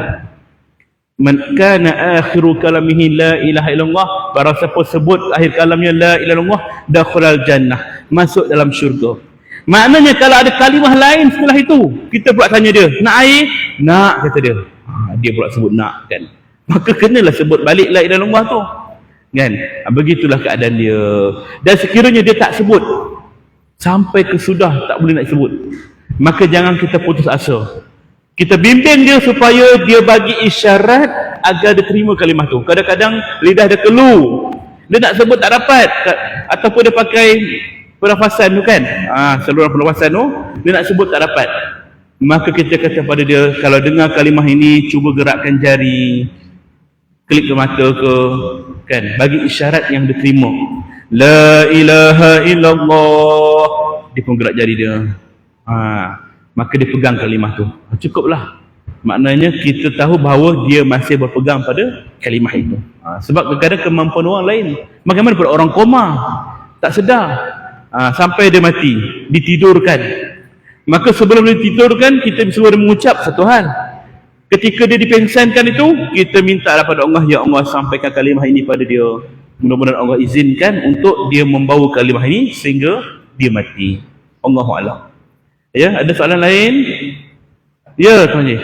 Man kana akhiru kalamihi la ilaha illallah, barang siapa sebut akhir kalamnya la ilaha illallah, dakhalal jannah, masuk dalam syurga. Maknanya kalau ada kalimah lain setelah itu, kita pula tanya dia, nak air? Nak, kata dia. Dia pula sebut nak kan. Maka kenalah sebut balik la ilaha illallah tu. Kan? Begitulah keadaan dia. Dan sekiranya dia tak sebut sampai kesudah tak boleh nak sebut, maka jangan kita putus asa. Kita bimbing dia supaya dia bagi isyarat agar dia terima kalimah tu. Kadang-kadang lidah dia keluh, dia nak sebut tak dapat, ataupun dia pakai pernafasan tu kan, saluran pernafasan tu dia nak sebut tak dapat. Maka kita kata pada dia, kalau dengar kalimah ini, cuba gerakkan jari, klik ke mata ke, kan, bagi isyarat yang diterima. La ilaha illallah, dia pun gerak jari dia. Maka dia pegang kalimah tu. Cukuplah. Maknanya kita tahu bahawa dia masih berpegang pada kalimah itu. Sebab kadang-kadang kemampuan orang lain. Bagaimana pada orang koma, tak sedar, sampai dia mati, ditidurkan. Maka sebelum dia ditidurkan, kita suruh dia mengucap satu hal. Ketika dia dipengsankan itu, kita minta pada Allah, ya Allah, sampaikan kalimah ini pada dia. Mudah-mudahan Allah izinkan untuk dia membawa kalimah ini sehingga dia mati. Allahu a'lam. Ya, ada soalan lain? Ya, Tuan Haji.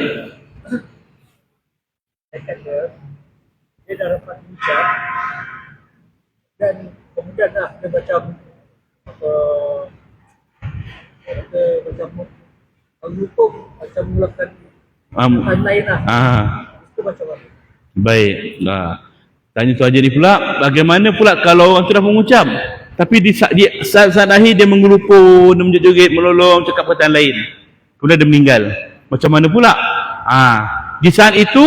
Dia dah dapat ucap dan kemudian dia macam apa, macam menghukum, macam mulakan lain lah. Itu macam mana? Baiklah. Tanya Tuan Haji ni pula, bagaimana pula kalau orang tu dah mengucap, tapi di saat akhir dia mengelupur, dia menjoget-joget, melolong, cakap perkataan lain, kemudian dia meninggal. Macam mana pula? Di saat itu,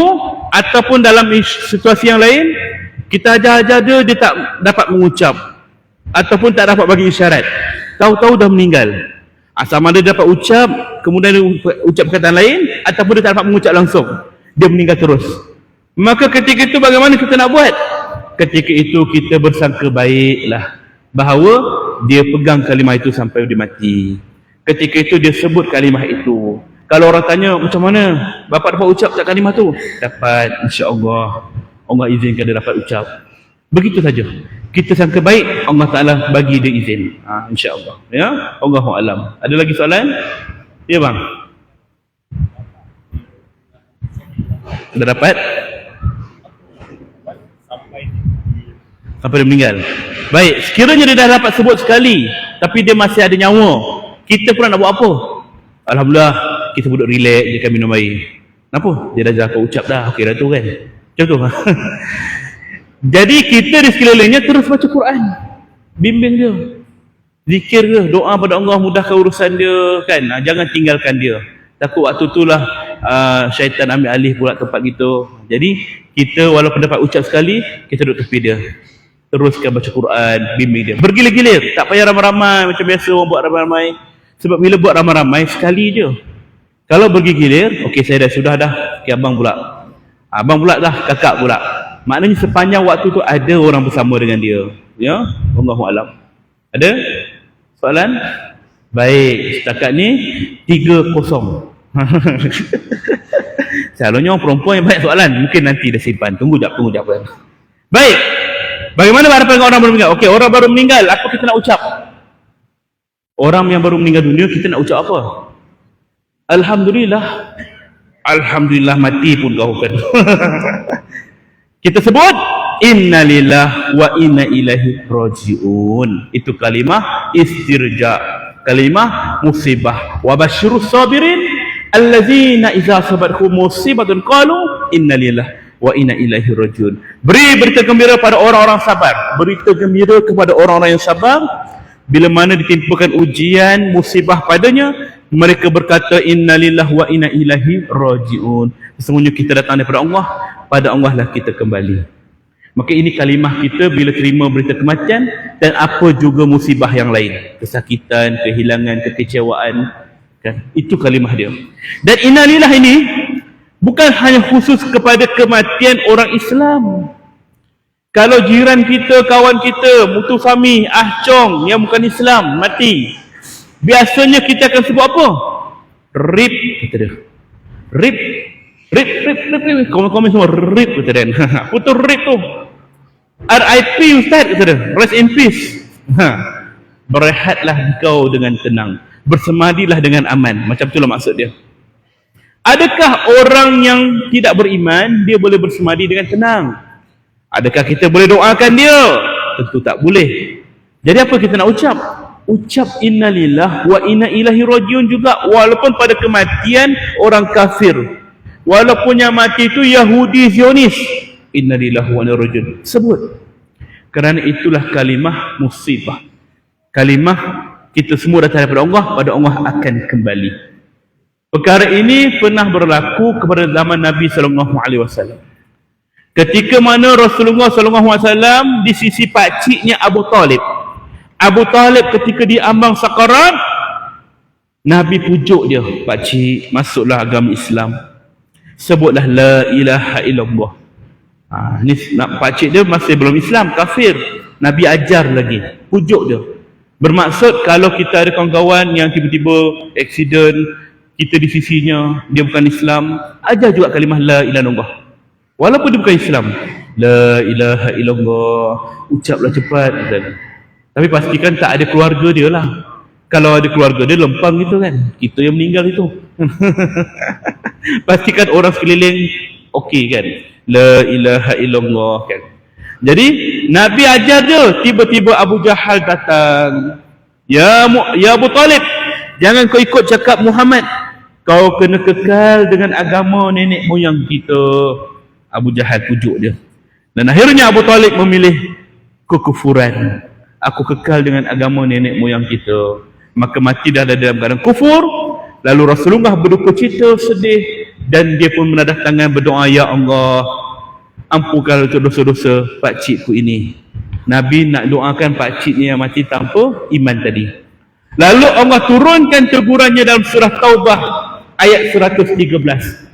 ataupun dalam situasi yang lain, kita ajar-ajar dia tak dapat mengucap, ataupun tak dapat bagi isyarat, tahu-tahu dah meninggal. Sama ada dia dapat ucap, kemudian dia ucap perkataan lain, ataupun dia tak dapat mengucap langsung, dia meninggal terus. Maka ketika itu bagaimana kita nak buat? Ketika itu kita bersangka baiklah bahawa dia pegang kalimah itu sampai dia mati. Ketika itu dia sebut kalimah itu. Kalau orang tanya, macam mana bapak dapat ucap tak kalimah tu? Dapat, insya-Allah. Allah izinkan dia dapat ucap. Begitu saja. kita sangka baik, Allah Ta'ala bagi dia izin. InsyaAllah. Ya, Allahu a'lam. Ada lagi soalan? Ya bang. Dah dapat? Sampai dia meninggal. Baik, sekiranya dia dah dapat sebut sekali, tapi dia masih ada nyawa, kita pun nak buat apa? Alhamdulillah, kita duduk relax je kan, minum air. Kenapa? Dia dah dapat ucap dah, okey dah tu kan. Macam tu. Jadi kita di sekelilingnya terus baca Quran, bimbing dia, zikir dia, doa pada Allah, mudahkan urusan dia kan. Jangan tinggalkan dia, takut waktu itulah syaitan ambil alih pula tempat kita. Jadi kita walaupun dapat ucap sekali, kita duduk tepi dia, teruskan baca Quran, bimbing dia, bergilir-gilir, tak payah ramai-ramai macam biasa orang buat ramai-ramai. Sebab bila buat ramai-ramai sekali je, kalau bergilir, okey saya sudah dah, okey abang pula dah, kakak pula. Maknanya sepanjang waktu tu ada orang bersama dengan dia. Ya, Allahu a'lam. Ada soalan? Baik, setakat ni 3-0. Selalunya orang perempuan yang banyak soalan, mungkin nanti dah simpan. Tunggu jap. Baik. Bagaimana harapan orang baru meninggal? Okey, orang baru meninggal, apa kita nak ucap? Orang yang baru meninggal dunia, kita nak ucap apa? Alhamdulillah. Alhamdulillah mati pun kau kan. Kita sebut inna lillah wa inna ilaihi raji'un. Itu kalimah istirja, kalimah musibah. Wa basyirus sabirin allazina idza asabathum musibatun qalu inna lillah wa inna ilaihi raji'un. Beri berita gembira pada orang-orang sabar. Berita gembira kepada orang-orang yang sabar bila mana ditimpakan ujian, musibah padanya, mereka berkata inna lillah wa inna ilaihi raji'un. Sesungguhnya kita datang daripada Allah, pada Allah lah kita kembali. Maka ini kalimah kita bila terima berita kematian dan apa juga musibah yang lain, kesakitan, kehilangan, kekecewaan kan? Itu kalimah dia. Dan inna lillah ini bukan hanya khusus kepada kematian orang Islam. Kalau jiran kita, kawan kita, mutu fami, ahcong yang bukan Islam mati, biasanya kita akan sebut apa? RIP, kata dia. RIP. Komen-komen semua RIP, kata dia. Apa tu RIP tu? RIP Ustaz, kata dia. Rest in peace. Berehatlah kau dengan tenang, bersemadilah dengan aman. Macam itulah maksud dia. Adakah orang yang tidak beriman dia boleh bersemadi dengan tenang? Adakah kita boleh doakan dia? Tentu tak boleh. Jadi apa kita nak ucap? Ucap innalillah wa inna ilaihi rajiun juga, walaupun pada kematian orang kafir, walaupun yang mati itu Yahudi Zionis, innalillah wa inna ilaihi rajiun, sebut. Kerana itulah kalimah musibah, kalimah kita semua datang daripada Allah, pada Allah akan kembali. Perkara ini pernah berlaku kepada zaman Nabi SAW. Ketika mana Rasulullah SAW di sisi pakciknya Abu Talib. Abu Talib ketika diambang sakarat, Nabi pujuk dia, pakcik, masuklah agama Islam, sebutlah la ilaha illallah. Ni pakcik dia masih belum Islam, kafir. Nabi ajar lagi, pujuk dia. Bermaksud kalau kita ada kawan-kawan yang tiba-tiba aksiden, kita di sisinya, dia bukan Islam, ajar juga kalimah la ilaha illallah. Walaupun dia bukan Islam, la ilaha illallah, ucaplah cepat. Tapi pastikan tak ada keluarga dia lah. Kalau ada keluarga dia, lempang gitu kan, kita yang meninggal itu. Pastikan orang sekeliling okey kan, la ilaha illallah kan. Jadi Nabi ajar dia, tiba-tiba Abu Jahal datang. Ya Abu Talib, jangan kau ikut cakap Muhammad, kau kena kekal dengan agama nenek moyang kita. Abu Jahal pujuk dia. Dan akhirnya Abu Talib memilih kekufuran. Aku kekal dengan agama nenek moyang kita. Maka mati dah dalam keadaan kufur. Lalu Rasulullah berduka cita, sedih, dan dia pun menadah tangan berdoa, ya Allah, ampunkan dosa-dosa pakcikku ini. Nabi nak doakan pakciknya yang mati tanpa iman tadi. Lalu Allah turunkan tegurannya dalam surah Taubah ayat 113.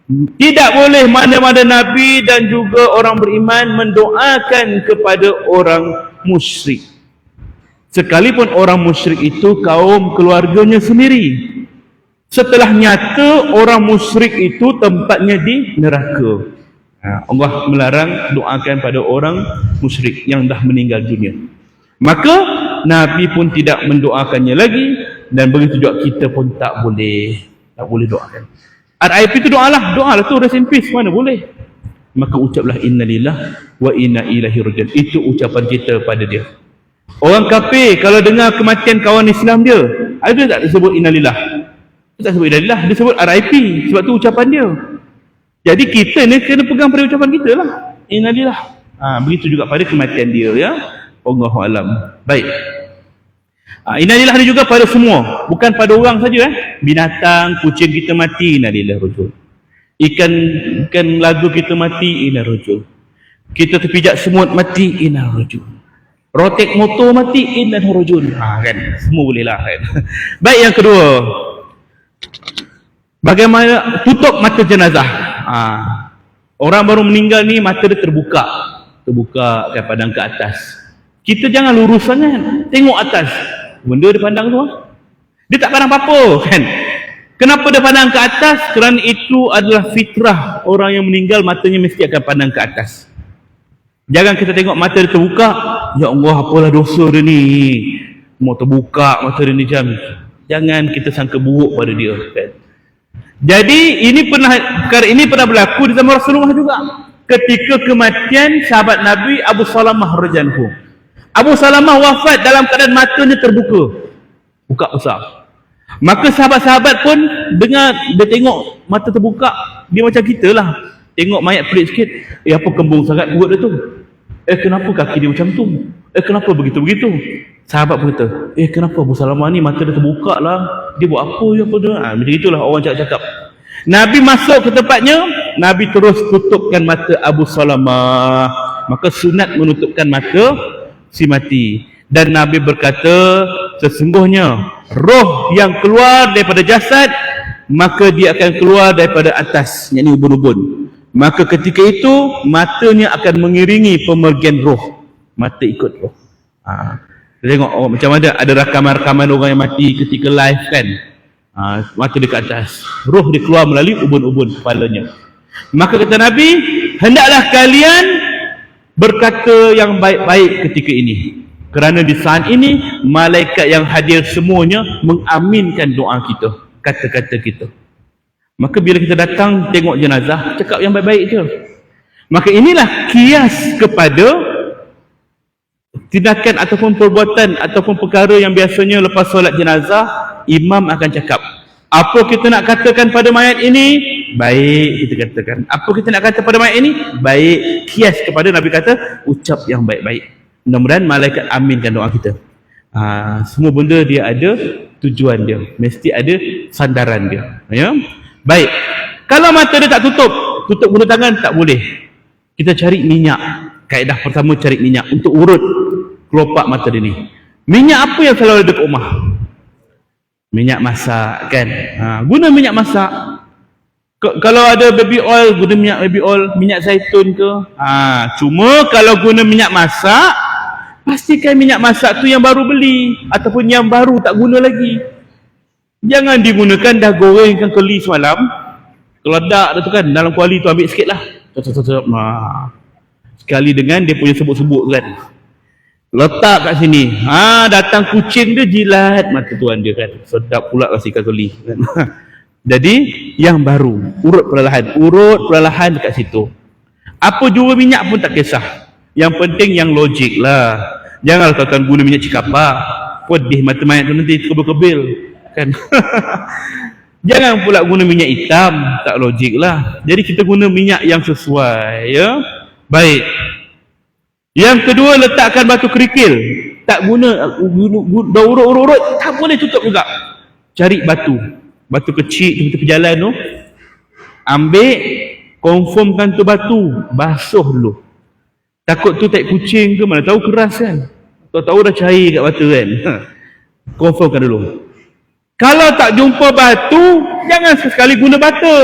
Tidak boleh mana-mana Nabi dan juga orang beriman mendoakan kepada orang musyrik, sekalipun orang musyrik itu kaum keluarganya sendiri. Setelah nyata orang musyrik itu tempatnya di neraka. Allah melarang doakan pada orang musyrik yang dah meninggal dunia. Maka Nabi pun tidak mendoakannya lagi, dan begitu juga kita pun tak boleh doakan. RIP tu doalah tu rest in peace, mana boleh. Maka ucaplah innalillah wa inna ilaihi rajiun. Itu ucapan kita pada dia. Orang kafir kalau dengar kematian kawan Islam dia, ada tak disebut innalillah? Dia tak sebut innalillah, dia sebut RIP, sebab tu ucapan dia. Jadi kita ni kena pegang pada ucapan kita lah, innalillah. Begitu juga pada kematian dia, ya. Allahu alam. Baik. Innalillah ni juga pada semua, bukan pada orang saja. Binatang, kucing kita mati, innalillah rujul. Ikan lagu kita mati, innalillah rujul. Kita terpijak semut mati, innalillah rujul. Rotek motor mati, innalillah rujul. Kan, semua boleh lah kan. Baik, yang kedua, bagaimana tutup mata jenazah. Orang baru meninggal ni mata dia terbuka kan, pandang ke atas. Kita jangan lurus sangat, tengok atas. Benda dia pandang tu, dia tak pandang apa-apa kan. Kenapa dia pandang ke atas? Kerana itu adalah fitrah orang yang meninggal, matanya mesti akan pandang ke atas. Jangan kita tengok mata dia terbuka, ya Allah apalah dosa dia ni, mau terbuka mata dia ni jam. Jangan kita sangka buruk pada dia kan. Jadi perkara ini pernah berlaku di zaman Rasulullah juga. Ketika kematian sahabat Nabi Abu Salamah radhiyallahu anhu. Abu Salamah wafat dalam keadaan matanya terbuka, buka besar. Maka sahabat-sahabat pun dengar dia tengok mata terbuka, dia macam kita lah, tengok mayat pelik sikit, apa kembung sangat perut dia tu, kenapa kaki dia macam tu, kenapa begitu-begitu. Sahabat pun kata, kenapa Abu Salamah ni mata dia terbuka lah, dia buat apa dia. Macam itulah orang cakap-cakap. Nabi masuk ke tempatnya, Nabi terus tutupkan mata Abu Salamah. Maka sunat menutupkan mata si mati. Dan Nabi berkata, sesungguhnya roh yang keluar daripada jasad, maka dia akan keluar daripada atas, yakni ubun-ubun. Maka ketika itu matanya akan mengiringi pemergian roh, mata ikut roh. Tengok macam ada rakaman-rakaman orang yang mati ketika live kan, mata dia ke atas, roh dia keluar melalui ubun-ubun kepalanya. Maka kata Nabi, hendaklah kalian berkata yang baik-baik ketika ini, kerana di saat ini malaikat yang hadir semuanya mengaminkan doa kita, kata-kata kita. Maka bila kita datang tengok jenazah, cakap yang baik-baik je. Maka inilah kias kepada tindakan ataupun perbuatan ataupun perkara yang biasanya lepas solat jenazah, imam akan cakap, apa kita nak katakan pada mayat ini, baik kita katakan. Apa kita nak kata pada mayat ini, baik. Kias kepada Nabi kata, ucap yang baik-baik. Mudah-mudahan malaikat aminkan doa kita. Semua benda dia ada tujuan dia, mesti ada sandaran dia, ya? Baik. Kalau mata dia tak tutup guna tangan, tak boleh. Kita cari minyak. Kaedah pertama, cari minyak untuk urut kelopak mata dia ni. Minyak apa yang selalu ada dekat rumah? Minyak masak kan. Guna minyak masak. Kalau ada baby oil, guna minyak baby oil, minyak zaitun ke. Cuma kalau guna minyak masak, pastikan minyak masak tu yang baru beli ataupun yang baru tak guna lagi. Jangan digunakan dah gorengkan keli semalam, keledak dah tu kan, dalam kuali tu ambil sikit lah, sekali dengan dia punya sebut-sebut kan, letak kat sini. Datang kucing dia jilat mata tuan dia kan, sedap pula rasa ikan keli kan. Jadi yang baru, urut perlahan dekat situ. Apa jua minyak pun tak kisah, yang penting yang logik lah. Janganlah tuan guna minyak cikapa, pedih mata mayat tu nanti kebil-kebil kan. Jangan pula guna minyak hitam, tak logik lah. Jadi kita guna minyak yang sesuai, ya. Baik. Yang kedua, letakkan batu kerikil. Tak guna urut-urut, tak boleh tutup juga. Cari batu kecil tepi jalan tu, ambil, confirmkan tu batu, basuh dulu. Takut tu tak kucing ke, mana tahu keras kan, tahu dah cair kat batu kan. Confirmkan dulu. Kalau tak jumpa batu, jangan sesekali guna bata.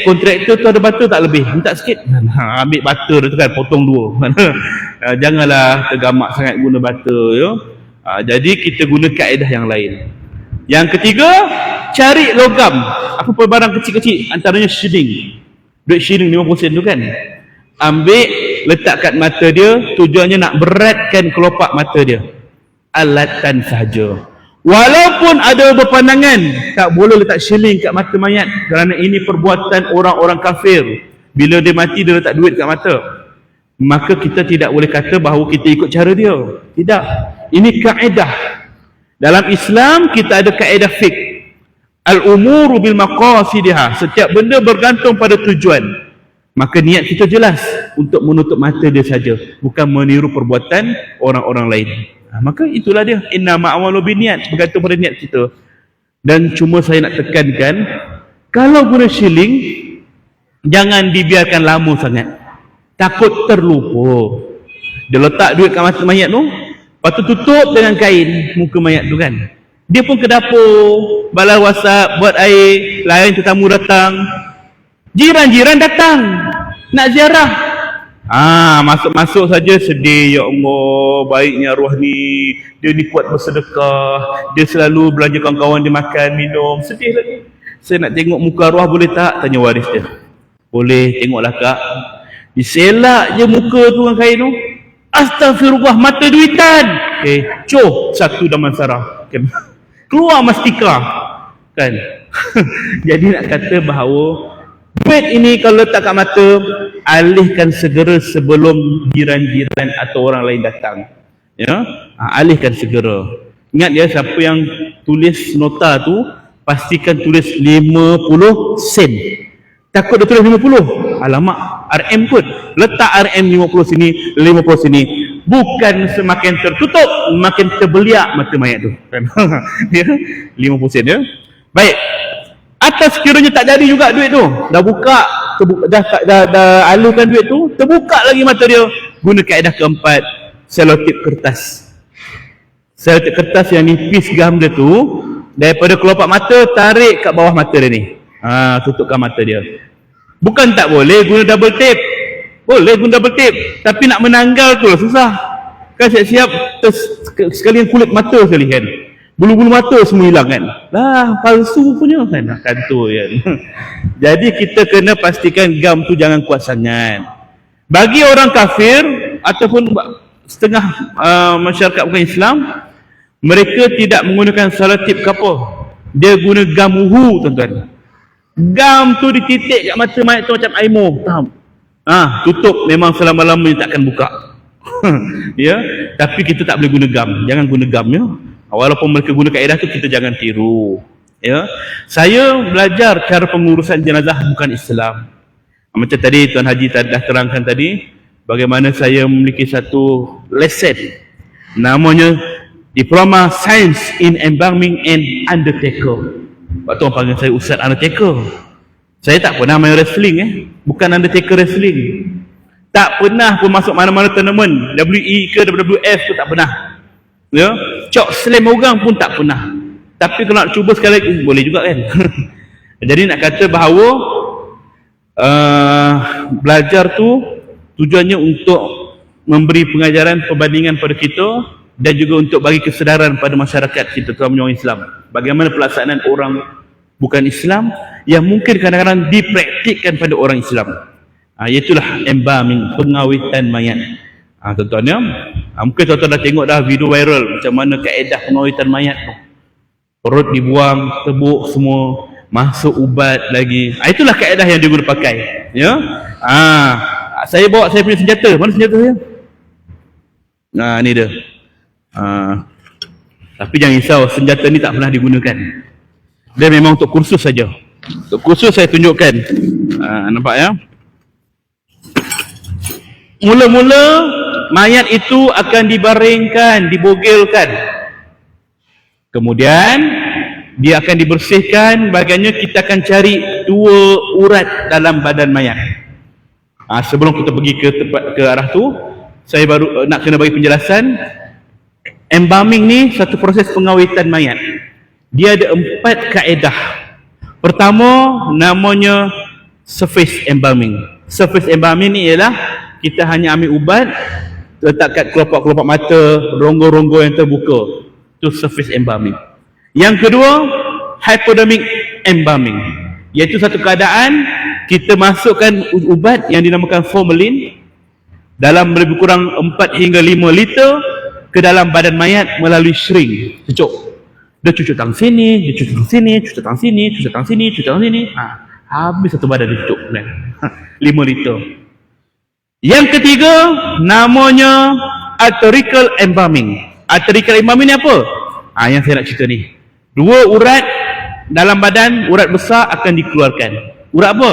Kontraktor tu ada bata tak lebih, minta sikit. Ambil bata tu kan, potong dua. Janganlah tergamak sangat guna bata, ya. Jadi kita guna kaedah yang lain. Yang ketiga, cari logam. Apa barang kecil-kecil, antaranya shiding. duit shilling 50 sen tu kan, ambil letak kat mata dia, tujuannya nak beratkan kelopak mata dia, alatan sahaja. Walaupun ada berpandangan tak boleh letak shilling kat mata mayat kerana ini perbuatan orang-orang kafir, bila dia mati dia letak duit kat mata, maka kita tidak boleh kata bahawa kita ikut cara dia. Tidak, ini kaedah dalam Islam. Kita ada kaedah fiqh, al-umuru bil maqasidiha, setiap benda bergantung pada tujuan. Maka niat kita jelas untuk menutup mata dia saja, bukan meniru perbuatan orang-orang lain. Maka itulah dia, innama a'malu binniat, bergantung pada niat kita. Dan cuma saya nak tekankan, kalau guna shilling jangan dibiarkan lama sangat, takut terlupa. Dia letak duit kat mata mayat tu, lepas tu tutup dengan kain muka mayat tu kan. Dia pun ke dapur, balas WhatsApp, buat air, layan tetamu datang, jiran-jiran datang nak ziarah. Masuk-masuk saja sedih, ya Allah, baiknya arwah ni, dia ni kuat bersedekah, dia selalu belanja kawan-kawan dia makan, minum. Sedih lagi. Saya nak tengok muka arwah boleh tak? Tanya waris dia. Boleh, tengoklah kak. Diselak je muka tu dengan kain tu. Astagfirullah, mata duitan. Coh, satu damansara. Keluar mastika. Kan? Jadi nak kata bahawa duit ini kalau letak kat mata, alihkan segera sebelum jiran-jiran atau orang lain datang. Ya, alihkan segera. Ingat ya, siapa yang tulis nota tu, pastikan tulis 50 sen. Takut dia tulis 50, alamak, RM pun. Letak RM 50 sini, 50 sini. Bukan semakin tertutup, makin terbeliak mata mayat tu. Ya, 50 sen ya. Baik. Atas kiranya tak jadi juga duit tu, dah buka, dah alihkan duit tu, terbuka lagi mata dia, guna kaedah keempat, selotip kertas. Selotip kertas yang nipis gam dia tu, daripada kelopak mata, tarik kat bawah mata dia ni, tutupkan mata dia. Bukan tak boleh guna double tape, boleh guna double tape, tapi nak menanggal tu lah susah kan. Siap-siap sekalian kulit mata sekali kan, bulu-bulu mata semua hilang kan, lah palsu punya kan, tu kan. Jadi kita kena pastikan gam tu jangan kuat sangat. Bagi orang kafir ataupun setengah masyarakat bukan Islam, mereka tidak menggunakan selotip ke apa, dia guna gam uhu tuan-tuan. Gam tu dititik kat mata mayat tu macam aimo, faham? Tutup, memang selama-lamanya takkan buka. Ya, tapi kita tak boleh guna gam, jangan guna gam ya. Walaupun mereka guna kaedah tu, kita jangan tiru. Ya, saya belajar cara pengurusan jenazah bukan Islam. Macam tadi Tuan Haji dah terangkan tadi, bagaimana saya memiliki satu lesson namanya Diploma Science in Embalming and Undertaker. Waktu orang panggil saya Ustaz Undertaker. Saya tak pernah main wrestling bukan Undertaker wrestling. Tak pernah pun masuk mana-mana tournament WE ke WWF tu, tak pernah. Ya, cok slam orang pun tak pernah. Tapi kalau nak cuba sekali lagi boleh juga kan. Jadi nak kata bahawa belajar tu tujuannya untuk memberi pengajaran perbandingan pada kita, dan juga untuk bagi kesedaran pada masyarakat kita terutama orang Islam, bagaimana pelaksanaan orang bukan Islam yang mungkin kadang-kadang dipraktikkan pada orang Islam. Iaitulah embalming, pengawitan mayat. Tuan-tuan ya, mungkin tuan-tuan dah tengok dah video viral macam mana kaedah pengawitan mayat tu. Perut dibuang, tebuk semua, masuk ubat lagi. Itulah kaedah yang dia guna pakai. Ya. Saya bawa saya punya senjata. Mana senjata saya? Ni dia. Tapi jangan risau, senjata ni tak pernah digunakan. Dia memang untuk kursus saja. Untuk kursus saya tunjukkan. Nampak ya? Mula-mula mayat itu akan dibaringkan, dibogilkan. Kemudian dia akan dibersihkan. Bagiannya kita akan cari 2 urat dalam badan mayat. Sebelum kita pergi ke arah tu, saya baru nak kena bagi penjelasan. Embalming ni satu proses pengawitan mayat. Dia ada 4 kaedah. Pertama namanya surface embalming. Surface embalming ni ialah kita hanya ambil ubat, letak kat kelopak-kelopak mata, rongga-rongga yang terbuka. Itu surface embalming. Yang kedua, hypodermic embalming, iaitu satu keadaan kita masukkan ubat yang dinamakan formalin dalam lebih kurang 4 hingga 5 liter ke dalam badan mayat melalui shrink, cucuk. Dia cucuk tang sini, dia cucuk tang sini, cucuk tang sini, cucuk tang sini, cucuk tang sini. Habis satu badan dia cucuk. 5 liter. Yang ketiga namanya arterial embalming. Arterial embalming ni apa? Yang saya nak cerita ni. 2 urat dalam badan, urat besar akan dikeluarkan. Urat apa?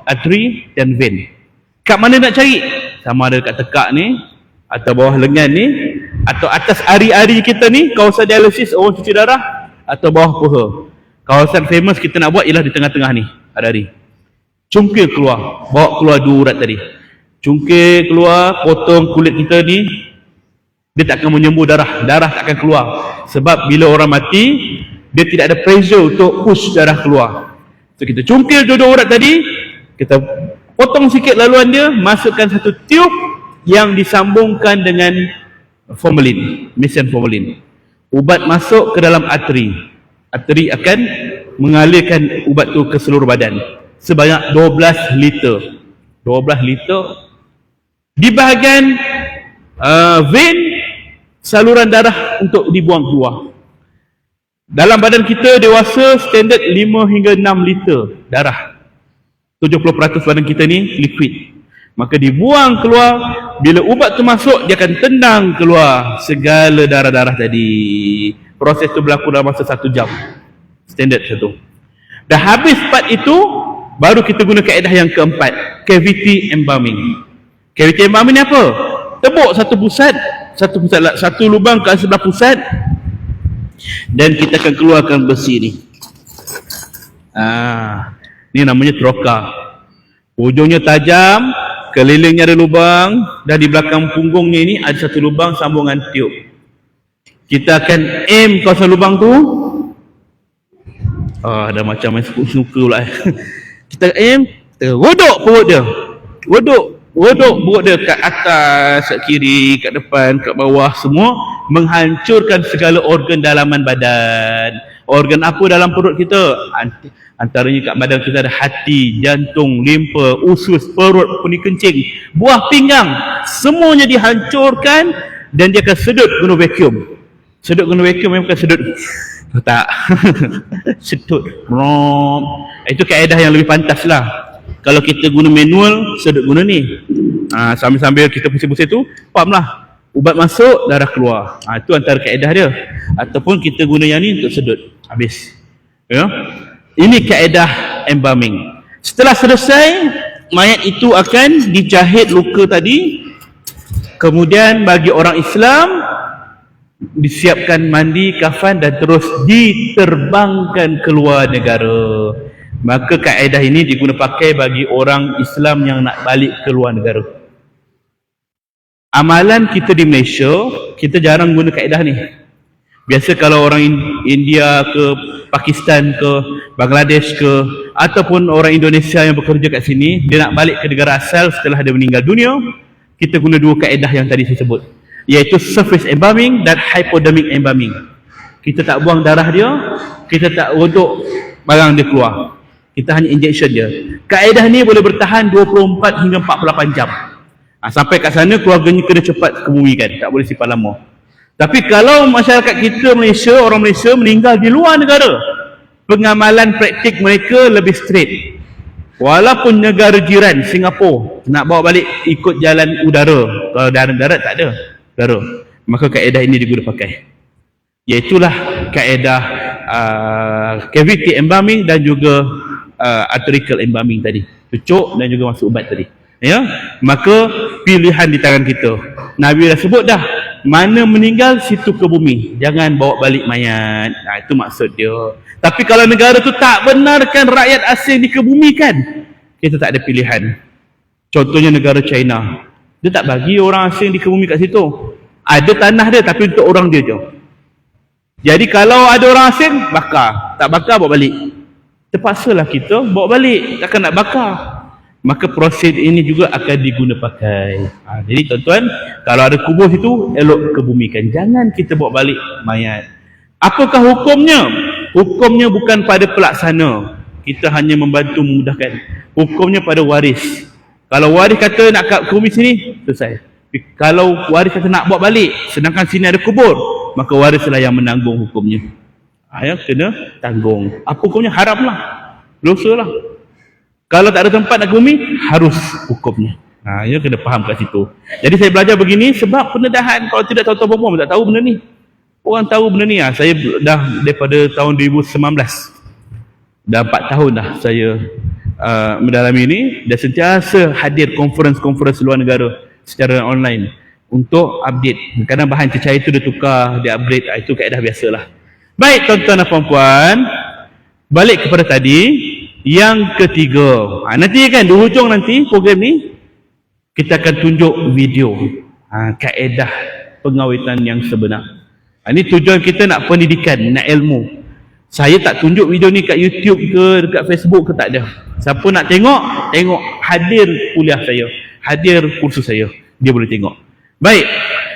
Arteri dan vein. Kat mana nak cari? Sama ada kat tekak ni, atau bawah lengan ni, atau atas ari-ari kita ni, kawasan dialisis orang cuci darah, atau bawah paha. Kawasan famous kita nak buat ialah di tengah-tengah ni, ari-ari. Cungkil keluar, bawa keluar 2 urat tadi. Cungkil keluar, potong kulit kita ni, dia tak akan menyembur darah, darah tak akan keluar. Sebab bila orang mati, dia tidak ada pressure untuk push darah keluar. So kita cungkil 2 urat tadi, kita potong sikit laluan dia, masukkan satu tube yang disambungkan dengan formalin, mesin formalin. Ubat masuk ke dalam arteri. Arteri akan mengalirkan ubat tu ke seluruh badan sebanyak 12 liter. 12 liter. Di bahagian vein, saluran darah untuk dibuang keluar. Dalam badan kita dewasa standard 5 hingga 6 liter darah. 70% badan kita ni liquid. Maka dibuang keluar. Bila ubat tu masuk, dia akan tendang keluar segala darah-darah tadi. Proses tu berlaku dalam masa 1 jam. Standard satu. Dah habis part itu, baru kita guna kaedah yang keempat, cavity embalming. Cavity embalming ni apa? Tebuk satu lubang ke sebelah pusat, dan kita akan keluarkan besi ni. Ni namanya troka. Ujungnya tajam, kelilingnya ada lubang, dan di belakang punggungnya ini ada satu lubang sambungan tiup. Kita akan aim kawasan lubang tu. Ada macam main snooker pula. Kita aim, kita rodok perut dia. Rodok perut dia kat atas, kat kiri, kat depan, kat bawah, semua menghancurkan segala organ dalaman badan. Organ apa dalam perut kita? Antaranya kat badan kita ada hati, jantung, limpa, usus, perut, pening kencing, buah pinggang. Semuanya dihancurkan dan dia akan sedut guna vacuum. Sedut guna vacuum memang bukan sedut. Tak. Sedut. Itu kaedah yang lebih pantas lah. Kalau kita guna manual, sedut guna ni. Sambil-sambil kita pusing-pusing tu, fahamlah. Ubat masuk, darah keluar. Itu antara kaedah dia. Ataupun kita guna yang ni untuk sedut. Habis. Ya? Ini kaedah embalming. Setelah selesai, mayat itu akan dijahit luka tadi. Kemudian bagi orang Islam, disiapkan mandi, kafan, dan terus diterbangkan keluar negara. Maka kaedah ini diguna pakai bagi orang Islam yang nak balik ke luar negara. Amalan kita di Malaysia, kita jarang guna kaedah ni. Biasa kalau orang India ke, Pakistan ke, Bangladesh ke, ataupun orang Indonesia yang bekerja kat sini, dia nak balik ke negara asal setelah dia meninggal dunia, kita guna 2 kaedah yang tadi saya sebut, iaitu surface embalming dan hypodermic embalming. Kita tak buang darah dia, kita tak rodok barang dia keluar, kita hanya injection dia. Kaedah ni boleh bertahan 24 hingga 48 jam. Sampai kat sana keluarganya kena cepat kebumikan, tak boleh simpan lama. Tapi kalau masyarakat kita Malaysia, orang Malaysia meninggal di luar negara, pengamalan praktik mereka lebih straight. Walaupun negara jiran Singapura nak bawa balik ikut jalan udara, kalau darat tak ada udara, maka kaedah ini diguna pakai. Iaitulah kaedah cavity embalming dan juga arterial embalming tadi, cucuk dan juga masuk ubat tadi. Ya, maka pilihan di tangan kita. Nabi dah sebut dah, mana meninggal situ ke bumi, jangan bawa balik mayat. Itu maksud dia. Tapi kalau negara tu tak benarkan rakyat asing dikebumikan, kita tak ada pilihan. Contohnya negara China, dia tak bagi orang asing dikebumi kat situ. Ada tanah dia tapi untuk orang dia je. Jadi kalau ada orang asing, bakar. Tak bakar, bawa balik. Terpaksalah kita bawa balik, takkan nak bakar. Maka proses ini juga akan diguna pakai. Jadi tuan-tuan, kalau ada kubur situ, elok kebumikan. Jangan kita bawa balik mayat. Apakah hukumnya? Hukumnya bukan pada pelaksana. Kita hanya membantu memudahkan. Hukumnya pada waris. Kalau waris kata nak kat bumi sini, selesai. Kalau waris kata nak buat balik, sedangkan sini ada kubur, maka warislah yang menanggung hukumnya. Ya, kena tanggung. Apa hukumnya? Haram lah, dosa lah. Kalau tak ada tempat nak ke bumi, harus hukumnya. Ya, kena faham kat situ. Jadi saya belajar begini sebab pendedahan. Kalau tidak tahu-tahu perempuan tak tahu benda ni. Orang tahu benda ni. Saya dah daripada tahun 2019, dah 4 tahun dah saya mendalami ini, dan sentiasa hadir konferens-konferens luar negara secara online untuk update. Kadang bahan cecair itu dia tukar, dia upgrade. Itu kaedah biasalah. Baik tuan-tuan dan puan-puan, balik kepada tadi. Yang ketiga, nanti kan di hujung nanti program ni kita akan tunjuk video kaedah pengawitan yang sebenar. Ini tujuan kita nak pendidikan, nak ilmu. Saya tak tunjuk video ni kat YouTube ke dekat Facebook ke, tak ada. Siapa nak tengok, tengok hadir kuliah saya, hadir kursus saya, dia boleh tengok. Baik.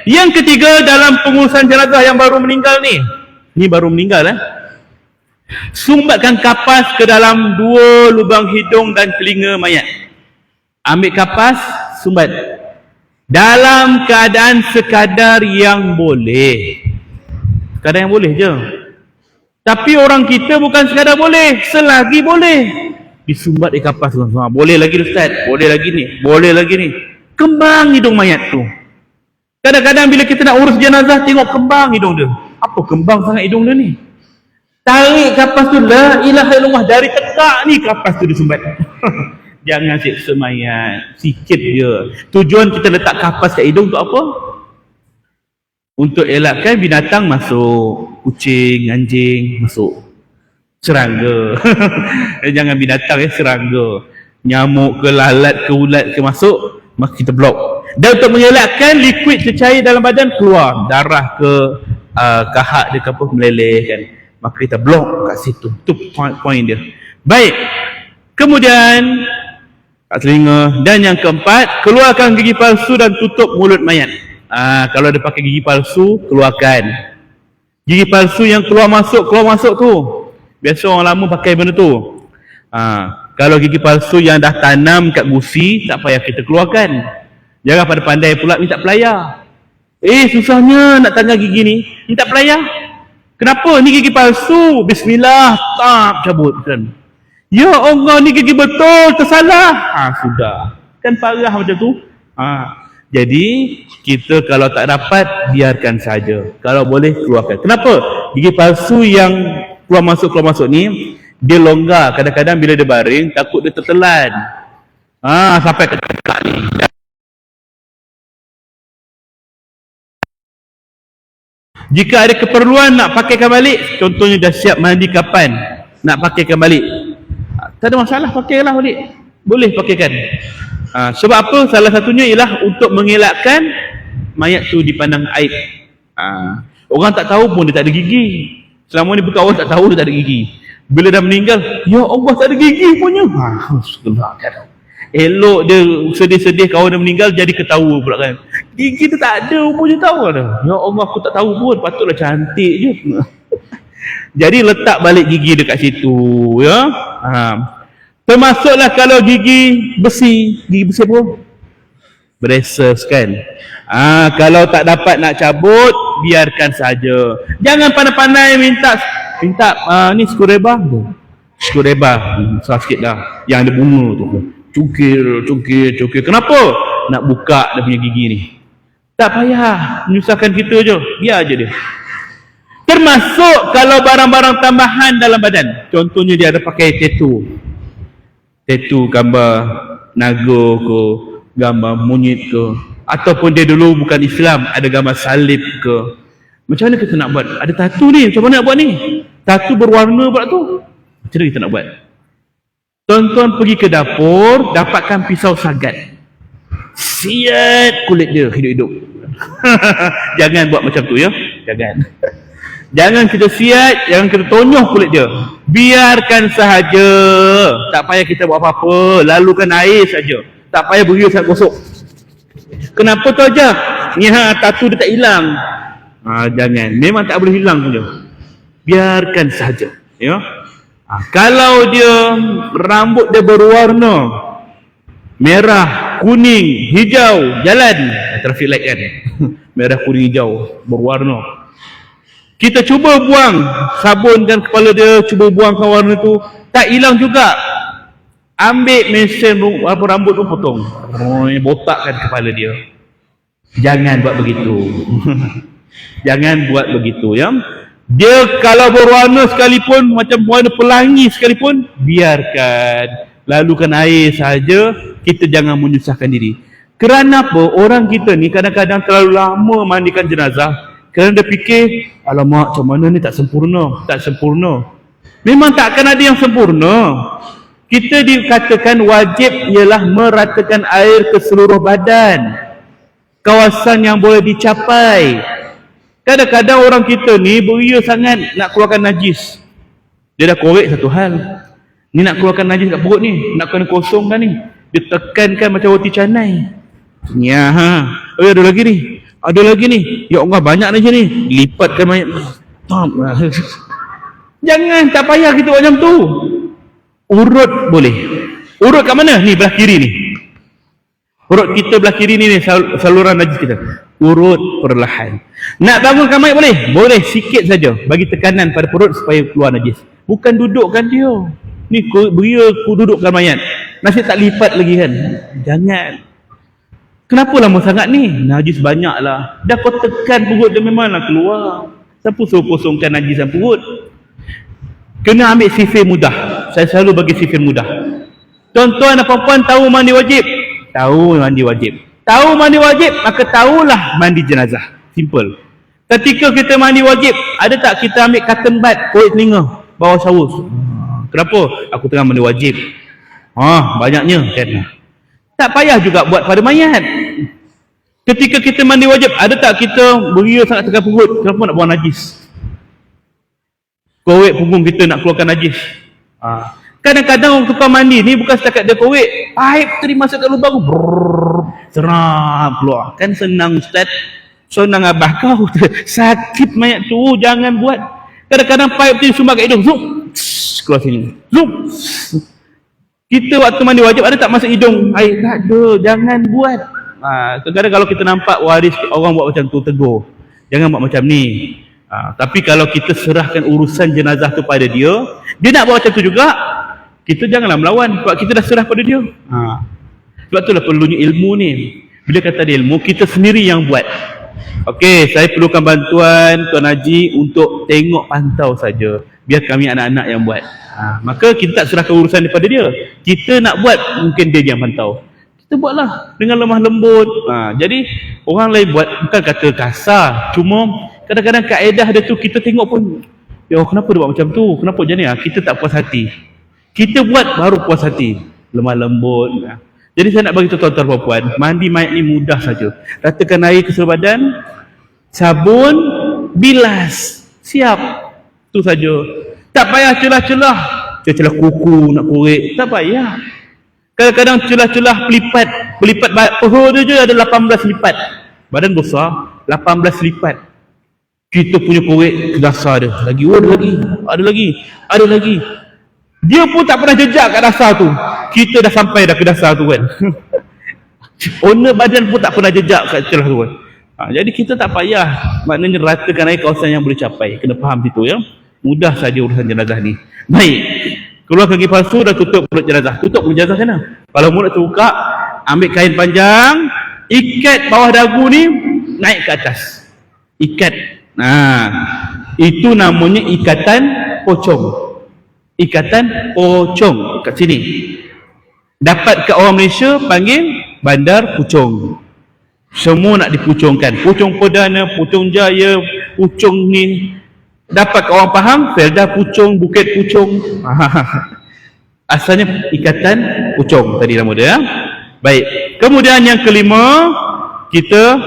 Yang ketiga dalam pengurusan jenazah yang baru meninggal ni. Ni baru meninggal Sumbatkan kapas ke dalam 2 lubang hidung dan telinga mayat. Ambil kapas, sumbat. Dalam keadaan sekadar yang boleh. Sekadar yang boleh je. Tapi orang kita bukan sekadar boleh, selagi boleh. Disumbat di kapas. Boleh lagi Ustaz, boleh lagi ni, boleh lagi ni. Kembang hidung mayat tu. Kadang-kadang bila kita nak urus jenazah, tengok kembang hidung dia. Apa kembang sangat hidung dia ni? Tarik kapas tu, la ilaha illallah, dari tekak ni kapas tu disumbat. Jangan siksa mayat, sikit je. Tujuan kita letak kapas kat hidung untuk apa? Untuk elakkan binatang masuk. Kucing, anjing masuk. Serangga. Jangan binatang serangga. Nyamuk ke, lalat ke, ulat ke masuk, maka kita blok. Dan untuk mengelakkan liquid cecair dalam badan keluar, darah ke, kahak dia ke apa, meleleh kan, maka kita blok kat situ. Itu point dia. Baik. Kemudian kat telinga. Dan yang keempat, keluarkan gigi palsu dan tutup mulut mayat. Kalau dia pakai gigi palsu, keluarkan. Gigi palsu yang keluar masuk tu. Biasa orang lama pakai benda tu. Kalau gigi palsu yang dah tanam kat gusi, tak payah kita keluarkan. Jangan pada pandai pula minta pelayar. Susahnya nak tanggal gigi ni, minta pelayar. Kenapa? Ni gigi palsu. Bismillah, tak cabut kan. Ya Allah, ni gigi betul, tersalah. Sudah. Kan parah macam tu. Jadi kita kalau tak dapat, biarkan saja. Kalau boleh, keluarkan. Kenapa? Gigi palsu yang keluar masuk ni, dia longgar. Kadang-kadang bila dia baring, takut dia tertelan. Sampai ke tekak ni. Jika ada keperluan nak pakaikan balik, contohnya dah siap mandi kapan, nak pakaikan balik, tak ada masalah, pakailah balik. Boleh pakaikan. Sebab apa? Salah satunya ialah untuk mengelakkan mayat tu dipandang aib. Orang tak tahu pun dia tak ada gigi. Selama ni berkawan tak tahu dia tak ada gigi. Bila dah meninggal, ya Allah, tak ada gigi punya. Elok dia sedih-sedih kawan dia meninggal, jadi ketawa pula kan. Gigi tu tak ada, punya tahu dah. Ya Allah, aku tak tahu pun, patutlah cantik je. Jadi letak balik gigi dekat situ, ya. Termasuklah kalau gigi besi apa? Braces kan. Kalau tak dapat nak cabut, biarkan saja. Jangan pandai-pandai minta ni skureba tu. Skureba, susah sikit dah. Yang ada bunga tu. Cungkir. Kenapa? Nak buka dia punya gigi ni. Tak payah menyusahkan kita je. Biar je dia. Termasuk kalau barang-barang tambahan dalam badan. Contohnya dia ada pakai tattoo gambar naga ke, gambar monyet ke, ataupun dia dulu bukan Islam, ada gambar salib ke. Macam mana kita nak buat? Ada tattoo ni, macam mana nak buat ni? Tattoo berwarna pula tu. Macam mana kita nak buat? Tuan-tuan pergi ke dapur, dapatkan pisau sagat, siat kulit dia hidup-hidup. Jangan buat macam tu ya. Jangan kita siat, jangan kita tonyoh kulit dia. Biarkan sahaja. Tak payah kita buat apa-apa, lalukan air saja. Tak payah beri sangat gosok. Kenapa tu aja? Ni tattoo dia tak hilang. Jangan. Memang tak boleh hilang saja. Biarkan sahaja, ya. Kalau dia rambut dia berwarna merah, kuning, hijau, jalan traffic light kan. Merah, kuning, hijau berwarna. Kita cuba buang, sabunkan kepala dia, cuba buangkan warna tu, tak hilang juga. Ambil mesin rambut tu potong, botakkan kepala dia. Jangan buat begitu. Jangan buat begitu ya. Dia kalau berwarna sekalipun, macam warna pelangi sekalipun, biarkan, lalukan air saja. Kita jangan menyusahkan diri. Kerana apa? Orang kita ni kadang-kadang terlalu lama mandikan jenazah kerana dia fikir, alamak macam mana ni tak sempurna. Tak sempurna. Memang takkan ada yang sempurna. Kita dikatakan wajib ialah meratakan air ke seluruh badan, kawasan yang boleh dicapai. Kadang-kadang orang kita ni beria sangat nak keluarkan najis. Dia dah korek satu hal, ni nak keluarkan najis kat perut ni, nak kena kosongkan ni, dia tekankan macam roti canai. Ya, oh ada lagi ni, ada lagi ni, ya Allah banyak najis ni, lipatkan mayat. Jangan, tak payah kita buat macam tu. Urut boleh. Urut kat mana? Ni belah kiri ni. Urut kita belah kiri ni, saluran najis kita. Urut perlahan. Nak bangunkan mayat boleh? Boleh, sikit saja. Bagi tekanan pada perut supaya keluar najis. Bukan dudukkan dia. Ni beria ku dudukkan mayat. Nasib tak lipat lagi kan? Jangan. Kenapa lama sangat ni? Najis banyak lah. Dah kau tekan perut dia memanglah keluar. Siapa suruh kosongkan najisan perut? Kena ambil sifir mudah. Saya selalu bagi sifir mudah. Tuan-tuan dan puan-puan tahu mandi wajib? Tahu mandi wajib. Tahu mandi wajib, maka tahulah mandi jenazah. Simple. Ketika kita mandi wajib, ada tak kita ambil cotton bud, korek telinga, bawah shower? Kenapa? Aku tengah mandi wajib. Banyaknya kan. Tak payah juga buat pada mayat. Ketika kita mandi wajib, ada tak kita beria sangat tekan perut, kenapa nak buang najis? Korek punggung kita nak keluarkan najis. Kadang-kadang orang tukang mandi ni bukan setakat dia korek, paip tadi masuk kat lubang, serap keluar. Kan senang ustaz, senang abah kau. Sakit mayat tu, jangan buat. Kadang-kadang paip tu sumbat kat hidung, zoom, keluar sini, zoom. Kita waktu mandi wajib ada tak masuk hidung air? Tak ada, jangan buat. Kadang-kadang kalau kita nampak waris orang buat macam tu, tegur, jangan buat macam ni. Tapi kalau kita serahkan urusan jenazah tu pada dia, dia nak buat macam tu juga, kita janganlah melawan sebab kita dah serah pada dia. Sebab itulah perlunya ilmu ni. Bila kata ada ilmu, kita sendiri yang buat. Okey, saya perlukan bantuan Tuan Haji untuk tengok pantau saja. Biar kami anak-anak yang buat. Maka kita tak serahkan urusan daripada dia. Kita nak buat, mungkin dia yang pantau. Kita buatlah dengan lemah lembut. Jadi orang lain buat bukan kata kasar, cuma kadang-kadang kaedah dia tu kita tengok pun, ya kenapa dia buat macam tu? Kenapa macam ni? Kita tak puas hati. Kita buat baru puas hati. Lemah lembut. Jadi saya nak bagi tahu tuan-tuan puan-puan, mandi mayat ni mudah saja. Ratakan air ke seluruh badan, sabun, bilas, siap. Tu saja. Tak payah celah-celah. Celah kuku nak korek, tak payah. Kadang-kadang celah-celah pelipat paha dia je ada 18 lipat. Badan besar, 18 lipat. Kita punya korek ke dasar dia. Lagi, ada lagi. Dia pun tak pernah jejak kat dasar tu. Kita dah sampai dah ke dasar tu kan. Owner badan pun tak pernah jejak kat celah tu kan. Jadi kita tak payah, maknanya ratakan air kawasan yang boleh capai. Kena faham situ ya. Mudah saja urusan jenazah ni. Baik. Keluar kaki palsu, dah tutup mulut jenazah. Tutup mulut jenazah sana. Kalau mulut terbuka, ambil kain panjang, ikat bawah dagu ni naik ke atas. Ikat. Itu namanya ikatan pocong. Ikatan pocong kat sini. Dapat kat orang Malaysia panggil bandar pucung. Semua nak dipucungkan. Pucung Perdana, Pucung Jaya, Pucung ni. Dapat kat orang faham, Felda Pucung, Bukit Pucung. Asalnya ikatan pucung tadi nama dia. Baik. Kemudian yang kelima, kita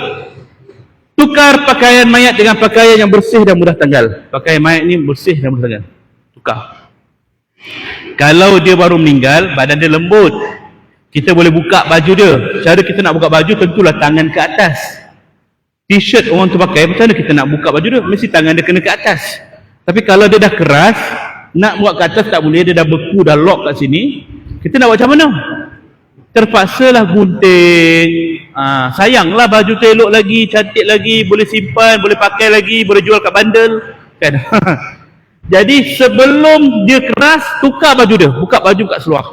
tukar pakaian mayat dengan pakaian yang bersih dan mudah tanggal. Pakaian mayat ni bersih dan mudah tanggal. Tukar. Kalau dia baru meninggal, badan dia lembut, kita boleh buka baju dia. Cara kita nak buka baju tentulah tangan ke atas. T-shirt orang tu pakai, macam mana kita nak buka baju dia? Mesti tangan dia kena ke atas. Tapi kalau dia dah keras, Nak buat kat atas tak boleh, dia dah beku, dah lock kat sini. Kita nak buat macam mana? Terpaksalah gunting. Sayanglah baju tu elok lagi, cantik lagi, boleh simpan, boleh pakai lagi, boleh jual kat bandel kan. Jadi sebelum dia keras, tukar baju dia, buka baju kat seluar,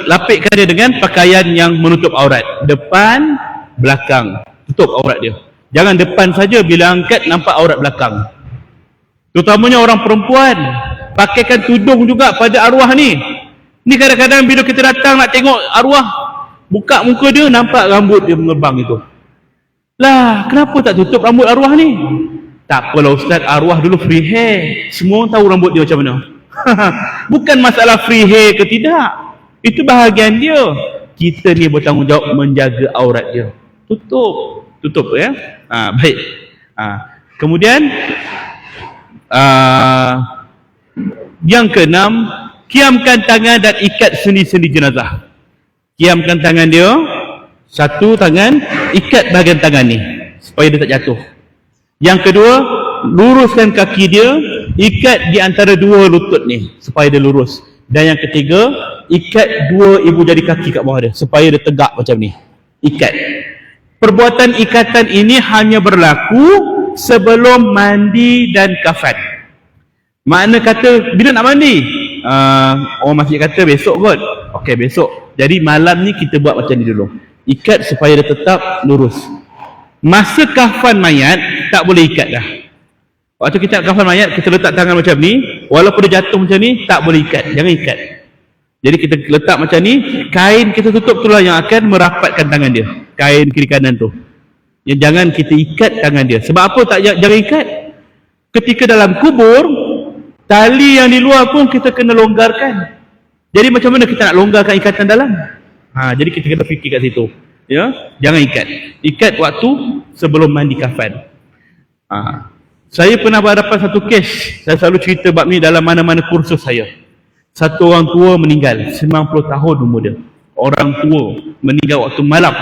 lapikkan dia dengan pakaian yang menutup aurat, depan, belakang, tutup aurat dia. Jangan depan saja, bila angkat nampak aurat belakang. Terutamanya orang perempuan, pakaikan tudung juga pada arwah ni. Ni kadang-kadang bila kita datang nak tengok arwah, buka muka dia, nampak rambut dia mengebang itu. Lah, kenapa tak tutup rambut arwah ni? Tak apalah Ustaz, arwah dulu free hair. Semua orang tahu rambut dia macam mana. Bukan masalah free hair ke tidak, itu bahagian dia. Kita ni bertanggungjawab menjaga aurat dia. Tutup ya. Baik. Kemudian yang keenam, kiamkan tangan dan ikat sendi-sendi jenazah. Kiamkan tangan dia, satu tangan, ikat bahagian tangan ni supaya dia tak jatuh. Yang kedua, luruskan kaki dia, ikat di antara dua lutut ni supaya dia lurus. Dan yang ketiga, ikat dua ibu jari kaki kat bawah dia supaya dia tegak macam ni. Ikat. Perbuatan ikatan ini hanya berlaku sebelum mandi dan kafan. Makna kata bila nak mandi, orang masjid kata besok kot. Okey, besok. Jadi malam ni kita buat macam ni dulu. Ikat supaya dia tetap lurus. Masa kafan mayat tak boleh ikat dah. Waktu kita kafan mayat, kita letak tangan macam ni, walaupun dia jatuh macam ni, tak boleh ikat. Jangan ikat. Jadi kita letak macam ni, kain kita tutup itulah yang akan merapatkan tangan dia. Kain kiri kanan tu. Yang jangan kita ikat tangan dia. Sebab apa tak jangan ikat? Ketika dalam kubur, tali yang di luar pun kita kena longgarkan. Jadi macam mana kita nak longgarkan ikatan dalam? Jadi kita kena fikir kat situ. Ya, jangan ikat. Ikat waktu sebelum mandi kafan. Saya pernah berhadapan satu kes. Saya selalu cerita bab ni dalam mana-mana kursus saya. Satu orang tua meninggal, 90 tahun umur dia. Orang tua meninggal waktu malam.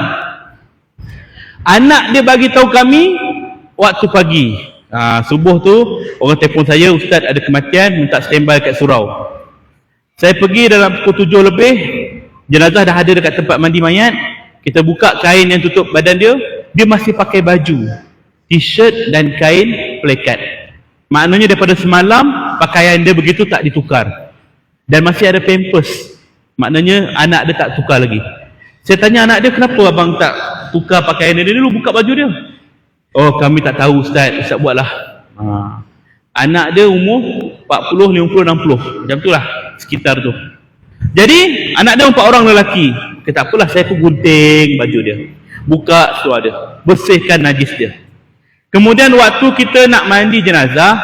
Anak dia bagi tahu kami waktu pagi. Subuh tu orang telefon saya, Ustaz ada kematian, minta standby kat surau. Saya pergi dalam pukul 7 lebih, jenazah dah ada dekat tempat mandi mayat. Kita buka kain yang tutup badan dia, dia masih pakai baju, t-shirt dan kain pelekat. Maknanya daripada semalam pakaian dia begitu tak ditukar. Dan masih ada pampers. Maknanya anak dia tak tukar lagi. Saya tanya anak dia, kenapa abang tak tukar pakaian dia dulu, buka baju dia? Oh, kami tak tahu Ustaz, Ustaz buatlah. Anak dia umur 40, 50, 60. Macam tu lah, sekitar tu. Jadi, anak dia 4 orang lelaki. Kata apalah, saya pun gunting baju dia, buka seluar dia, bersihkan najis dia. Kemudian waktu kita nak mandi jenazah,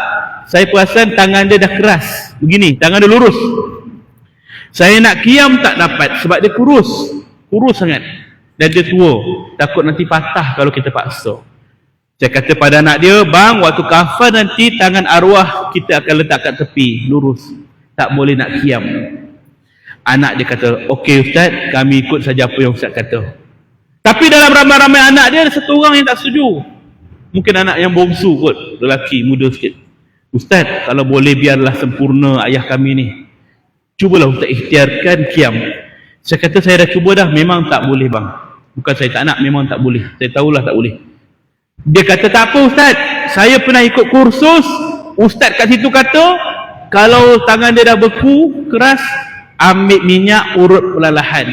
saya perasan tangan dia dah keras. Begini, tangan dia lurus. Saya nak kiam tak dapat sebab dia kurus sangat. Dan dia tua, takut nanti patah kalau kita paksa. Saya kata pada anak dia, bang, waktu kafan nanti tangan arwah kita akan letak kat tepi, lurus. Tak boleh nak kiam. Anak dia kata, okey Ustaz, kami ikut saja apa yang Ustaz kata. Tapi dalam ramai-ramai anak dia, ada satu orang yang tak setuju. Mungkin anak yang bongsu kot, lelaki, muda sikit. Ustaz, kalau boleh biarlah sempurna ayah kami ni. Cubalah Ustaz ikhtiarkan kiam. Saya kata saya dah cuba dah, memang tak boleh bang. Bukan saya tak nak, memang tak boleh. Saya tahulah tak boleh. Dia kata tak apa Ustaz, saya pernah ikut kursus. Ustaz kat situ kata, kalau tangan dia dah beku, keras, ambil minyak, urut perlahan.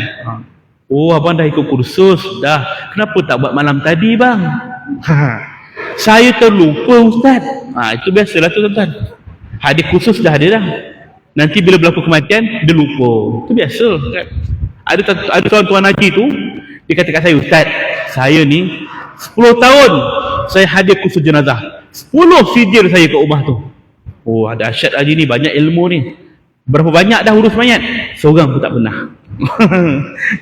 Oh, abang dah ikut kursus dah. Kenapa tak buat malam tadi bang? Saya terlupa Ustaz. Itu biasalah tu tuan-tuan. Hadis kursus dah ada dah. Nanti bila berlaku kematian, dia lupa. Itu biasa kan? Ada tuan-tuan haji tu, dia kata kat saya, Ustaz, saya ni 10 tahun saya hadir kursus jenazah. 10 sijil saya kat rumah tu. Oh, ada asyad haji ni, banyak ilmu ni. Berapa banyak dah urus mayat? Seorang pun tak pernah.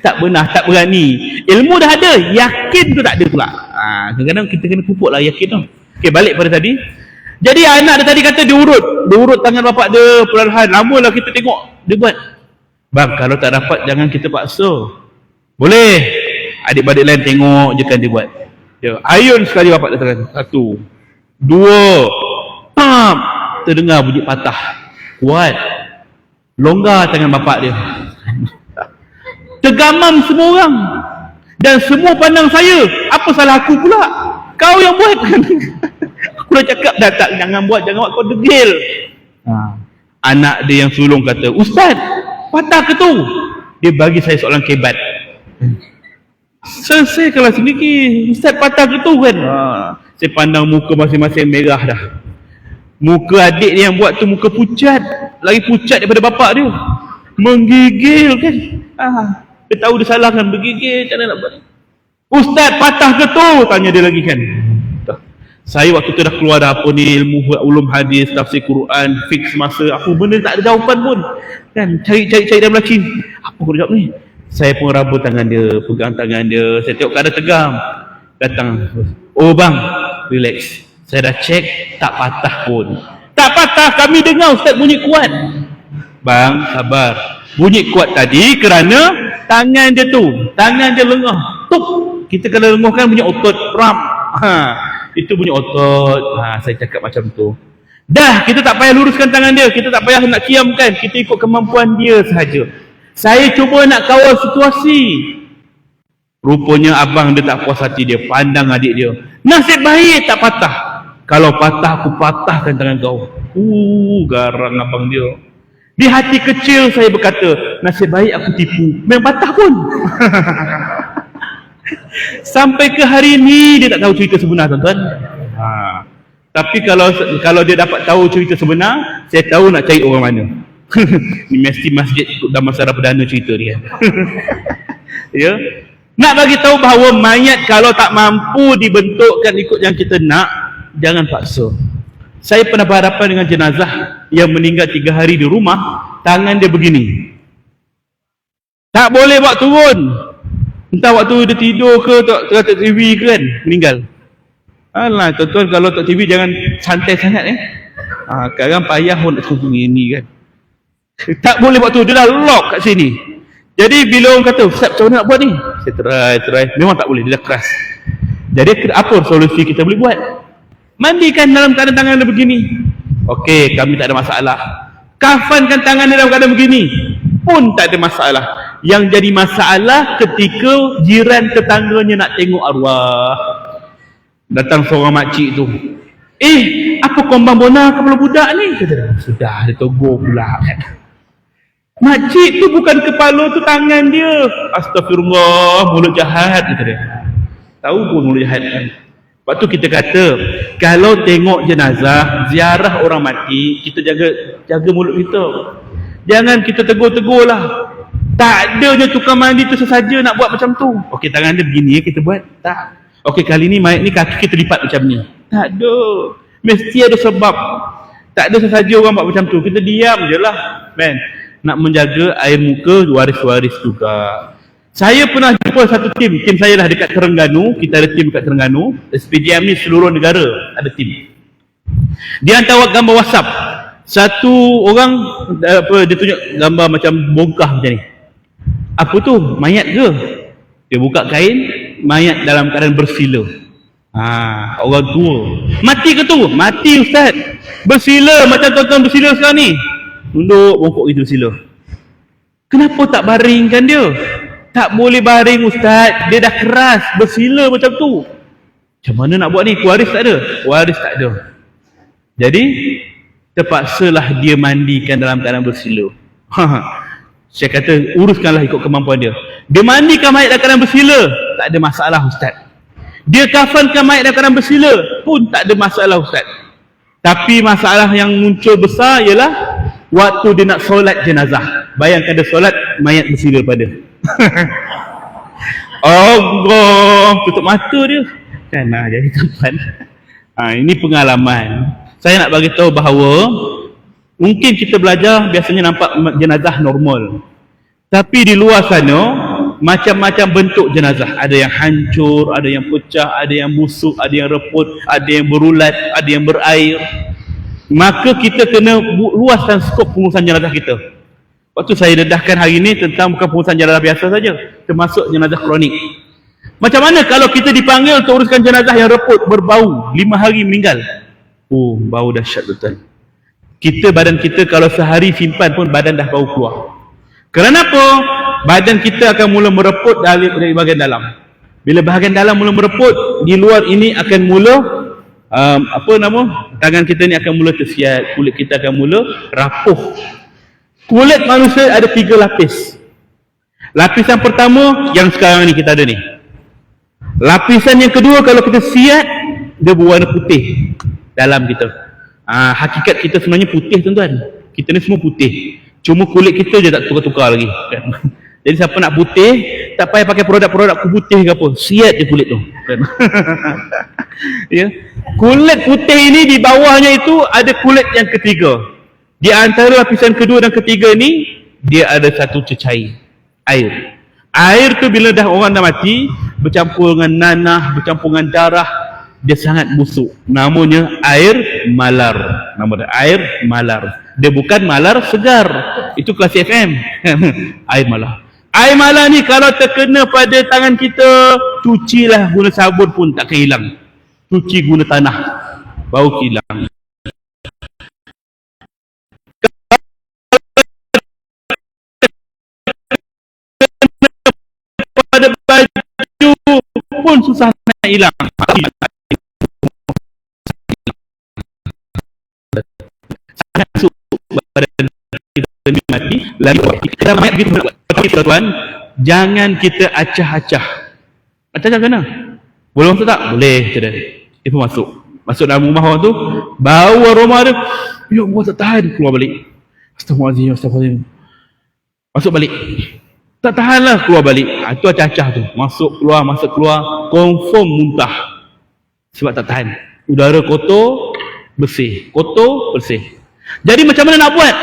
Tak pernah, tak berani. Ilmu dah ada, yakin tu tak ada pula. Kadang-kadang kita kena pupuk lah yakin tu. Okay, balik pada tadi. Jadi anak dia tadi kata dia urut tangan bapak dia perlahan. Lama lah kita tengok dia buat. Bang, kalau tak dapat jangan kita paksa. Boleh. Adik-adik lain tengok je kan dia buat. Dia ayun sekali bapak dia tangan. 1, 2, pam, terdengar bunyi patah. kuat. Longgar tangan bapak dia. Tergamam semua orang. Dan semua pandang saya. Apa salah aku pula? Kau yang buat. Aku dah cakap dah, tak, jangan buat, kau degil. Anak dia yang sulung kata, Ustaz, patah ke tu? Dia bagi saya soalan kebat. Saya kalau sendiri, Ustaz patah ke tu kan? Saya pandang muka masing-masing merah dah. Muka adik dia yang buat tu muka pucat. Lagi pucat daripada bapak dia. Menggigil kan? Dia tahu dia salah kan, bergigil, macam mana nak buat? Ustaz patah ke tu? Tanya dia lagi kan. Saya waktu tu dah keluar dah apa ni, ilmu ulum hadis, tafsir Quran, fiqh semasa, apa benda tak ada jawapan pun. Kan cari dalam lacin. Apa aku jawab ni? Saya pun raba tangan dia, pegang tangan dia. Saya tengok keadaan tegang. Datang. Oh bang, relax. Saya dah check, tak patah pun. Tak patah, kami dengar Ustaz bunyi kuat. Bang, sabar. Bunyi kuat tadi kerana tangan dia tu, tangan dia lengah. Tuk. Kita kena lengahkan bunyi otot ram. Itu bunyi otot. Saya cakap macam tu. Dah, kita tak payah luruskan tangan dia, kita tak payah nak kiamkan, kita ikut kemampuan dia sahaja. Saya cuba nak kawal situasi. Rupanya abang dia tak puas hati dia, pandang adik dia. Nasib baik tak patah. Kalau patah, aku patahkan tangan kau. Garang abang dia. Di hati kecil saya berkata, nasib baik aku tipu. Memang patah pun. Sampai ke hari ni dia tak tahu cerita sebenar, tuan-tuan. Tapi kalau dia dapat tahu cerita sebenar, saya tahu nak cari orang mana. Ni mesti masjid Damansara Perdana cerita dia. Ya. Nak bagi tahu bahawa mayat kalau tak mampu dibentukkan ikut yang kita nak, jangan paksa. Saya pernah berhadapan dengan jenazah yang meninggal 3 hari di rumah, tangan dia begini. Tak boleh buat turun. Entah waktu dia tidur ke, tengok TV ke kan, meninggal. Alah, tuan-tuan kalau tengok TV jangan santai sangat sekarang payah pun nak turun ini kan. Tak boleh buat tu, dia dah lock kat sini. Jadi bila orang kata, Ustaz macam mana nak buat ni? Saya try. Memang tak boleh, dia dah keras. Jadi apa solusi kita boleh buat? Mandikan dalam keadaan tangan dia begini. Okey, kami tak ada masalah. Kafankan tangan dia dalam keadaan begini pun tak ada masalah. Yang jadi masalah ketika jiran tetangganya nak tengok arwah. Datang seorang makcik tu. Apa kombang bona kepala budak ni? Kata dia, sudah dia tegur pula kan. Makcik tu bukan kepala tu, tangan dia. Astagfirullah, mulut jahat, kata dia. Tahu pun mulut jahat kan. Lepas tu kita kata, kalau tengok jenazah, ziarah orang mati, kita jaga mulut kita. Jangan kita tegur-tegur lah. Tak ada je tukang mandi tu sesaja nak buat macam tu. Okey, tangan dia begini kita buat. Tak. Okey, kali ni mayat ni kaki kita lipat macam ni. Tak ada. Mesti ada sebab. Tak ada sesaja orang buat macam tu. Kita diam je lah. Man. Nak menjaga air muka waris-waris juga. Saya pernah jumpa satu tim saya lah dekat Terengganu. Kita ada tim dekat Terengganu. SPJM ni seluruh negara ada tim. Dia hantar gambar WhatsApp. Satu orang dia tunjuk gambar macam bongkah macam ni. Apa tu? Mayat ke? Dia buka kain, mayat dalam keadaan bersila. Orang tua. Mati ke tu? Mati Ustaz. Bersila macam tuan-tuan bersila sekarang ni. Tunduk bongkok gitu bersila. Kenapa tak baringkan dia? Tak boleh baring Ustaz. Dia dah keras, bersila macam tu. Macam mana nak buat ni? Waris tak ada? Waris tak ada. Jadi terpaksalah dia mandikan dalam keadaan bersila. Saya kata uruskanlah ikut kemampuan dia. Dia mandikan mayat dalam keadaan bersila, tak ada masalah Ustaz. Dia kafankan mayat dalam keadaan bersila pun tak ada masalah Ustaz. Tapi masalah yang muncul besar ialah waktu dia nak solat jenazah. Bayangkan dia solat, mayat bersila pada. Allah, tutup mata dia. Kan jadi tuan. Ini pengalaman. Saya nak bagi tahu bahawa mungkin kita belajar biasanya nampak jenazah normal. Tapi di luar sana macam-macam bentuk jenazah. Ada yang hancur, ada yang pecah, ada yang busuk, ada yang reput, ada yang berulat, ada yang berair. Maka kita kena luaskan skop pengurusan jenazah kita. Waktu saya dedahkan hari ini tentang bukan pengurusan jenazah biasa saja, termasuk jenazah kronik. Macam mana kalau kita dipanggil untuk uruskan jenazah yang reput, berbau, 5 hari meninggal? Bau dahsyat betul. badan kita kalau sehari simpan pun badan dah bau keluar. Kerana apa? Badan kita akan mula mereput dari bahagian dalam. Bila bahagian dalam mula mereput, di luar ini akan mula tangan kita ni akan mula tersiat, kulit kita akan mula rapuh. Kulit manusia ada 3 lapis. Lapisan pertama yang sekarang ni kita ada ni. Lapisan yang kedua kalau kita siat, dia berwarna putih dalam kita. Hakikat kita sebenarnya putih tuan-tuan. Kita ni semua putih. Cuma kulit kita je tak tukar-tukar lagi kan? Jadi siapa nak putih, tak payah pakai produk-produk putih ke apa, siat je kulit tu kan? Ya. Kulit putih ini di bawahnya itu ada kulit yang ketiga. Di antara lapisan kedua dan ketiga ni, dia ada satu cecair air. Air tu bila orang dah mati, bercampur dengan nanah, bercampur dengan darah, dia sangat busuk. Namanya air malar. Nama dia air malar. Dia bukan malar segar. Itu kelas FM. Air malar. Air malar ni kalau terkena pada tangan kita, cucilah guna sabun pun takkan hilang. Cuci guna tanah, bau hilang. Pada baju pun susah nak hilang. Masuk badan kita ni mati lagi kita mayat begitu tuan, jangan kita acah-acah. Acah-acah kena? Boleh masuk tak? Boleh. Dia pun masuk dalam rumah orang tu, bau aroma dia, ya Allah tak tahan, keluar balik. Astagfirullahaladzim. Masuk balik, tak tahan lah, keluar balik. Itu acah-acah tu, masuk keluar, confirm muntah. Sebab tak tahan. Udara kotor, bersih. Jadi macam mana nak buat?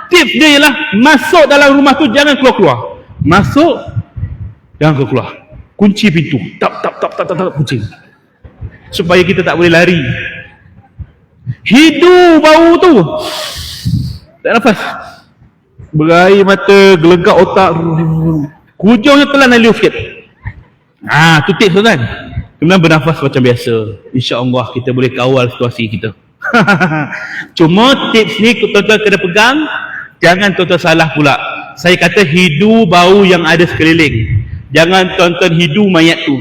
Tips dia ialah masuk dalam rumah tu jangan keluar-keluar. Masuk, jangan keluar. Kunci pintu. Tap kunci. Supaya kita tak boleh lari. Hidu bau tu. Tak nafas. Berair mata, gelegak otak. Hujungnya telan liur sikit. Tu tips tu kan. Kemudian bernafas macam biasa. InsyaAllah kita boleh kawal situasi kita. Cuma tips ni tuan-tuan kena pegang, jangan tuan-tuan salah pula. Saya kata hidu bau yang ada sekeliling, jangan tuan-tuan hidu mayat tu.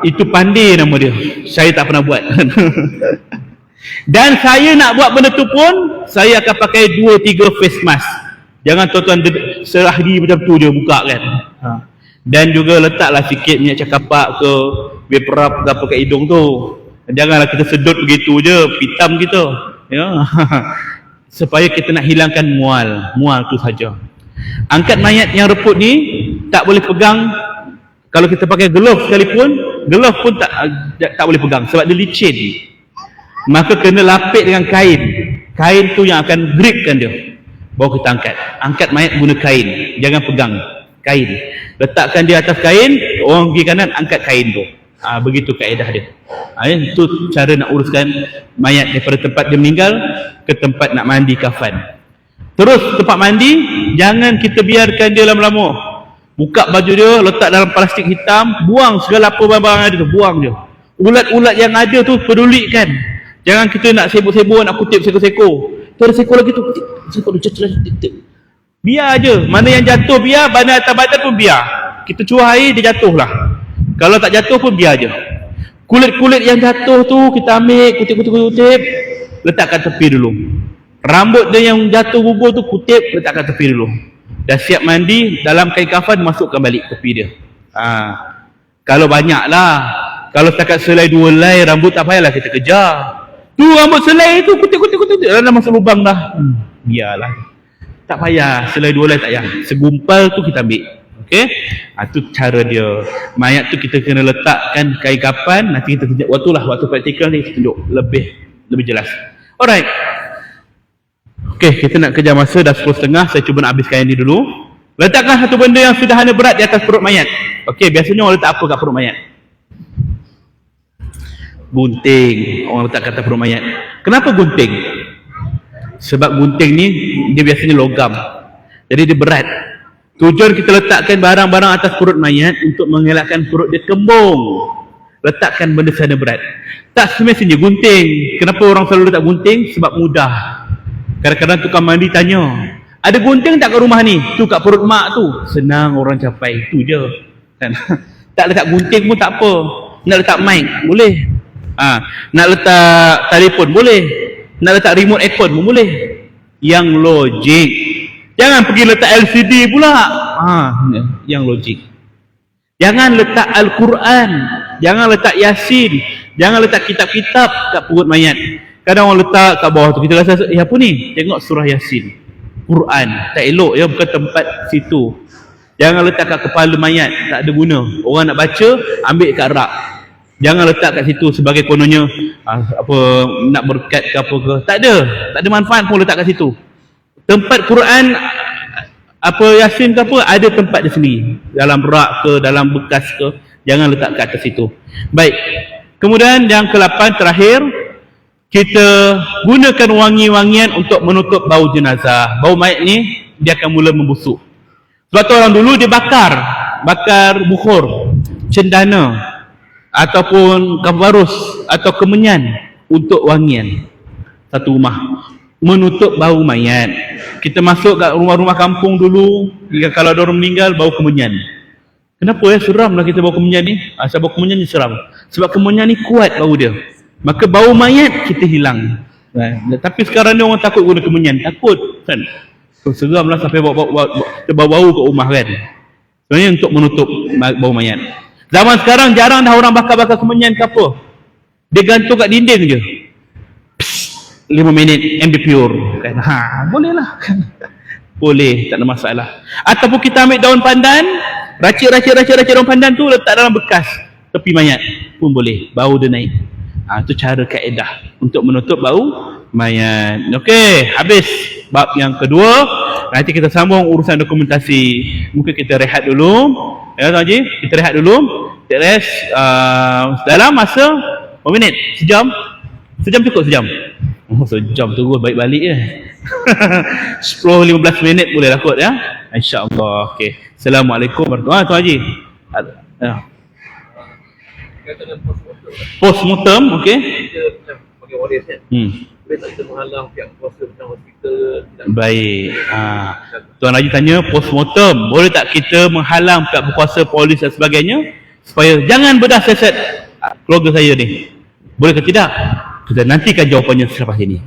Itu pandai nama dia. Saya tak pernah buat. Dan saya nak buat benda tu pun, saya akan pakai 2-3 face mask. Jangan tuan-tuan serahdi macam tu dia buka kan. Dan juga letaklah sikit minyak cakapak ke beberapa ke apa kat hidung tu. Janganlah kita sedut begitu je, pitam kita, ya. Supaya kita nak hilangkan mual tu saja. Angkat mayat yang reput ni tak boleh pegang. Kalau kita pakai glove sekalipun, glove pun tak boleh pegang sebab dia licin. Maka kena lapik dengan kain tu yang akan gripkan dia, baru kita angkat mayat guna kain, jangan pegang kain. Letakkan dia atas kain, orang pergi kanan angkat kain tu. Begitu kaedah dia. Itu cara nak uruskan mayat daripada tempat dia meninggal ke tempat nak mandi kafan. Terus tempat mandi, jangan kita biarkan dia lama-lama. Buka baju dia, letak dalam plastik hitam, buang segala apa barang-barang ada tu, buang je. Ulat-ulat yang ada tu pedulikan. Jangan kita nak sibuk-sibuk nak kutip seko-seko. Tu ada seko lagi tu, seko tu. Biar je. Mana yang jatuh biar, badan atas badan pun biar. Kita curah air, dia jatuh lah. Kalau tak jatuh pun biar je. Kulit-kulit yang jatuh tu kita ambil, kutip, letakkan tepi dulu. Rambut dia yang jatuh bubur tu kutip, letakkan tepi dulu. Dah siap mandi, dalam kain kafan masukkan balik tepi dia. Kalau banyak lah. Kalau setakat selai 2 helai rambut tak payahlah kita kejar. Tu rambut selai tu kutip, dah masuk lubang dah. Biarlah. Tak payah, selai 2 helai tak payah. Segumpal tu kita ambil. Okey, itu cara dia. Mayat tu kita kena letakkan kain kafan. Nanti kita tunjuk waktu praktikal ni, kita tunjuk lebih jelas. Alright. Okey, kita nak kejar masa, dah 10.30. Saya cuba nak habiskan ini dulu. Letakkan satu benda yang sederhana berat di atas perut mayat. Okey, biasanya orang letak apa kat perut mayat? Gunting. Orang letak kat atas perut mayat. Kenapa gunting? Sebab gunting ni dia biasanya logam, jadi dia berat. Tujuan kita letakkan barang-barang atas perut mayat untuk mengelakkan perut dia kembung. letakkan benda sana berat. Tak semestinya gunting. Kenapa orang selalu letak gunting? Sebab mudah. Kadang-kadang tukang mandi tanya, ada gunting tak kat rumah ni? Tu kat perut mak tu. Senang orang capai, tu je kan? Tak letak gunting pun tak apa. Nak letak mic boleh, nak letak telefon boleh, nak letak remote aircon pun boleh. Yang logik. Jangan pergi letak LCD pula. Yang logik. Jangan letak Al-Quran, jangan letak Yasin, jangan letak kitab-kitab kat perut mayat. Kadang orang letak kat bawah tu, kita rasa apa ni? Tengok surah Yasin, Quran. Tak elok ya, bukan tempat situ. Jangan letak kat kepala mayat, tak ada guna. Orang nak baca, ambil kat rak. Jangan letak kat situ sebagai kononnya apa nak berkat ke apa ke. Tak ada manfaat pun letak kat situ. Tempat Quran apa Yasin ke apa, ada tempat dia sendiri, dalam rak ke, dalam bekas ke. Jangan letak kat atas situ. Baik, kemudian yang ke-8 terakhir, kita gunakan wangi-wangian untuk menutup bau jenazah. Bau mayat ni dia akan mula membusuk. Sebab tu orang dulu dia bakar bukhur, cendana ataupun kabarus atau kemenyan untuk wangian satu rumah, menutup bau mayat. Kita masuk kat rumah-rumah kampung dulu, kalau ada orang meninggal, bau kemenyan. Kenapa ya? Seram lah kita bau kemenyan ni. Sebab bau kemenyan ni seram. Sebab kemenyan ni kuat bau dia. Maka bau mayat kita hilang. Tapi sekarang ni orang takut guna kemenyan. Takut kan? Seram lah sampai bau-bau kat rumah kan. Sebenarnya untuk menutup bau mayat. Zaman sekarang jarang dah orang bakar-bakar kemenyan ke apa. Dia gantung kat dinding je. 5 minit MB pure kan. Boleh lah kan. Boleh, tak ada masalah. Ataupun kita ambil daun pandan, racik daun pandan tu letak dalam bekas tepi mayat pun boleh, bau dia naik. Itu cara kaedah untuk menutup bau mayat. Okey, habis bab yang kedua. Nanti kita sambung urusan dokumentasi. Mungkin kita rehat dulu. Ya Tuan Haji, kita rehat dulu. Kita rest dalam masa berapa minit? Sejam? Sejam cukup sejam? Sejam tu balik-balik je. 10-15 minit boleh lah kot ya. InsyaAllah. Okey. Assalamualaikum warahmatullahi wabarakatuh. Tuan Haji. Postmortem, okey. Kita macam bagi waris kan. Boleh tak kita menghalang pihak kuasa macam hospital? Baik. Tuan Haji tanya postmortem, boleh tak kita menghalang pihak berkuasa, polis dan sebagainya supaya jangan bedah siasat keluarga saya ni? Boleh ke tidak? Kita nantikan jawapannya selepas ini.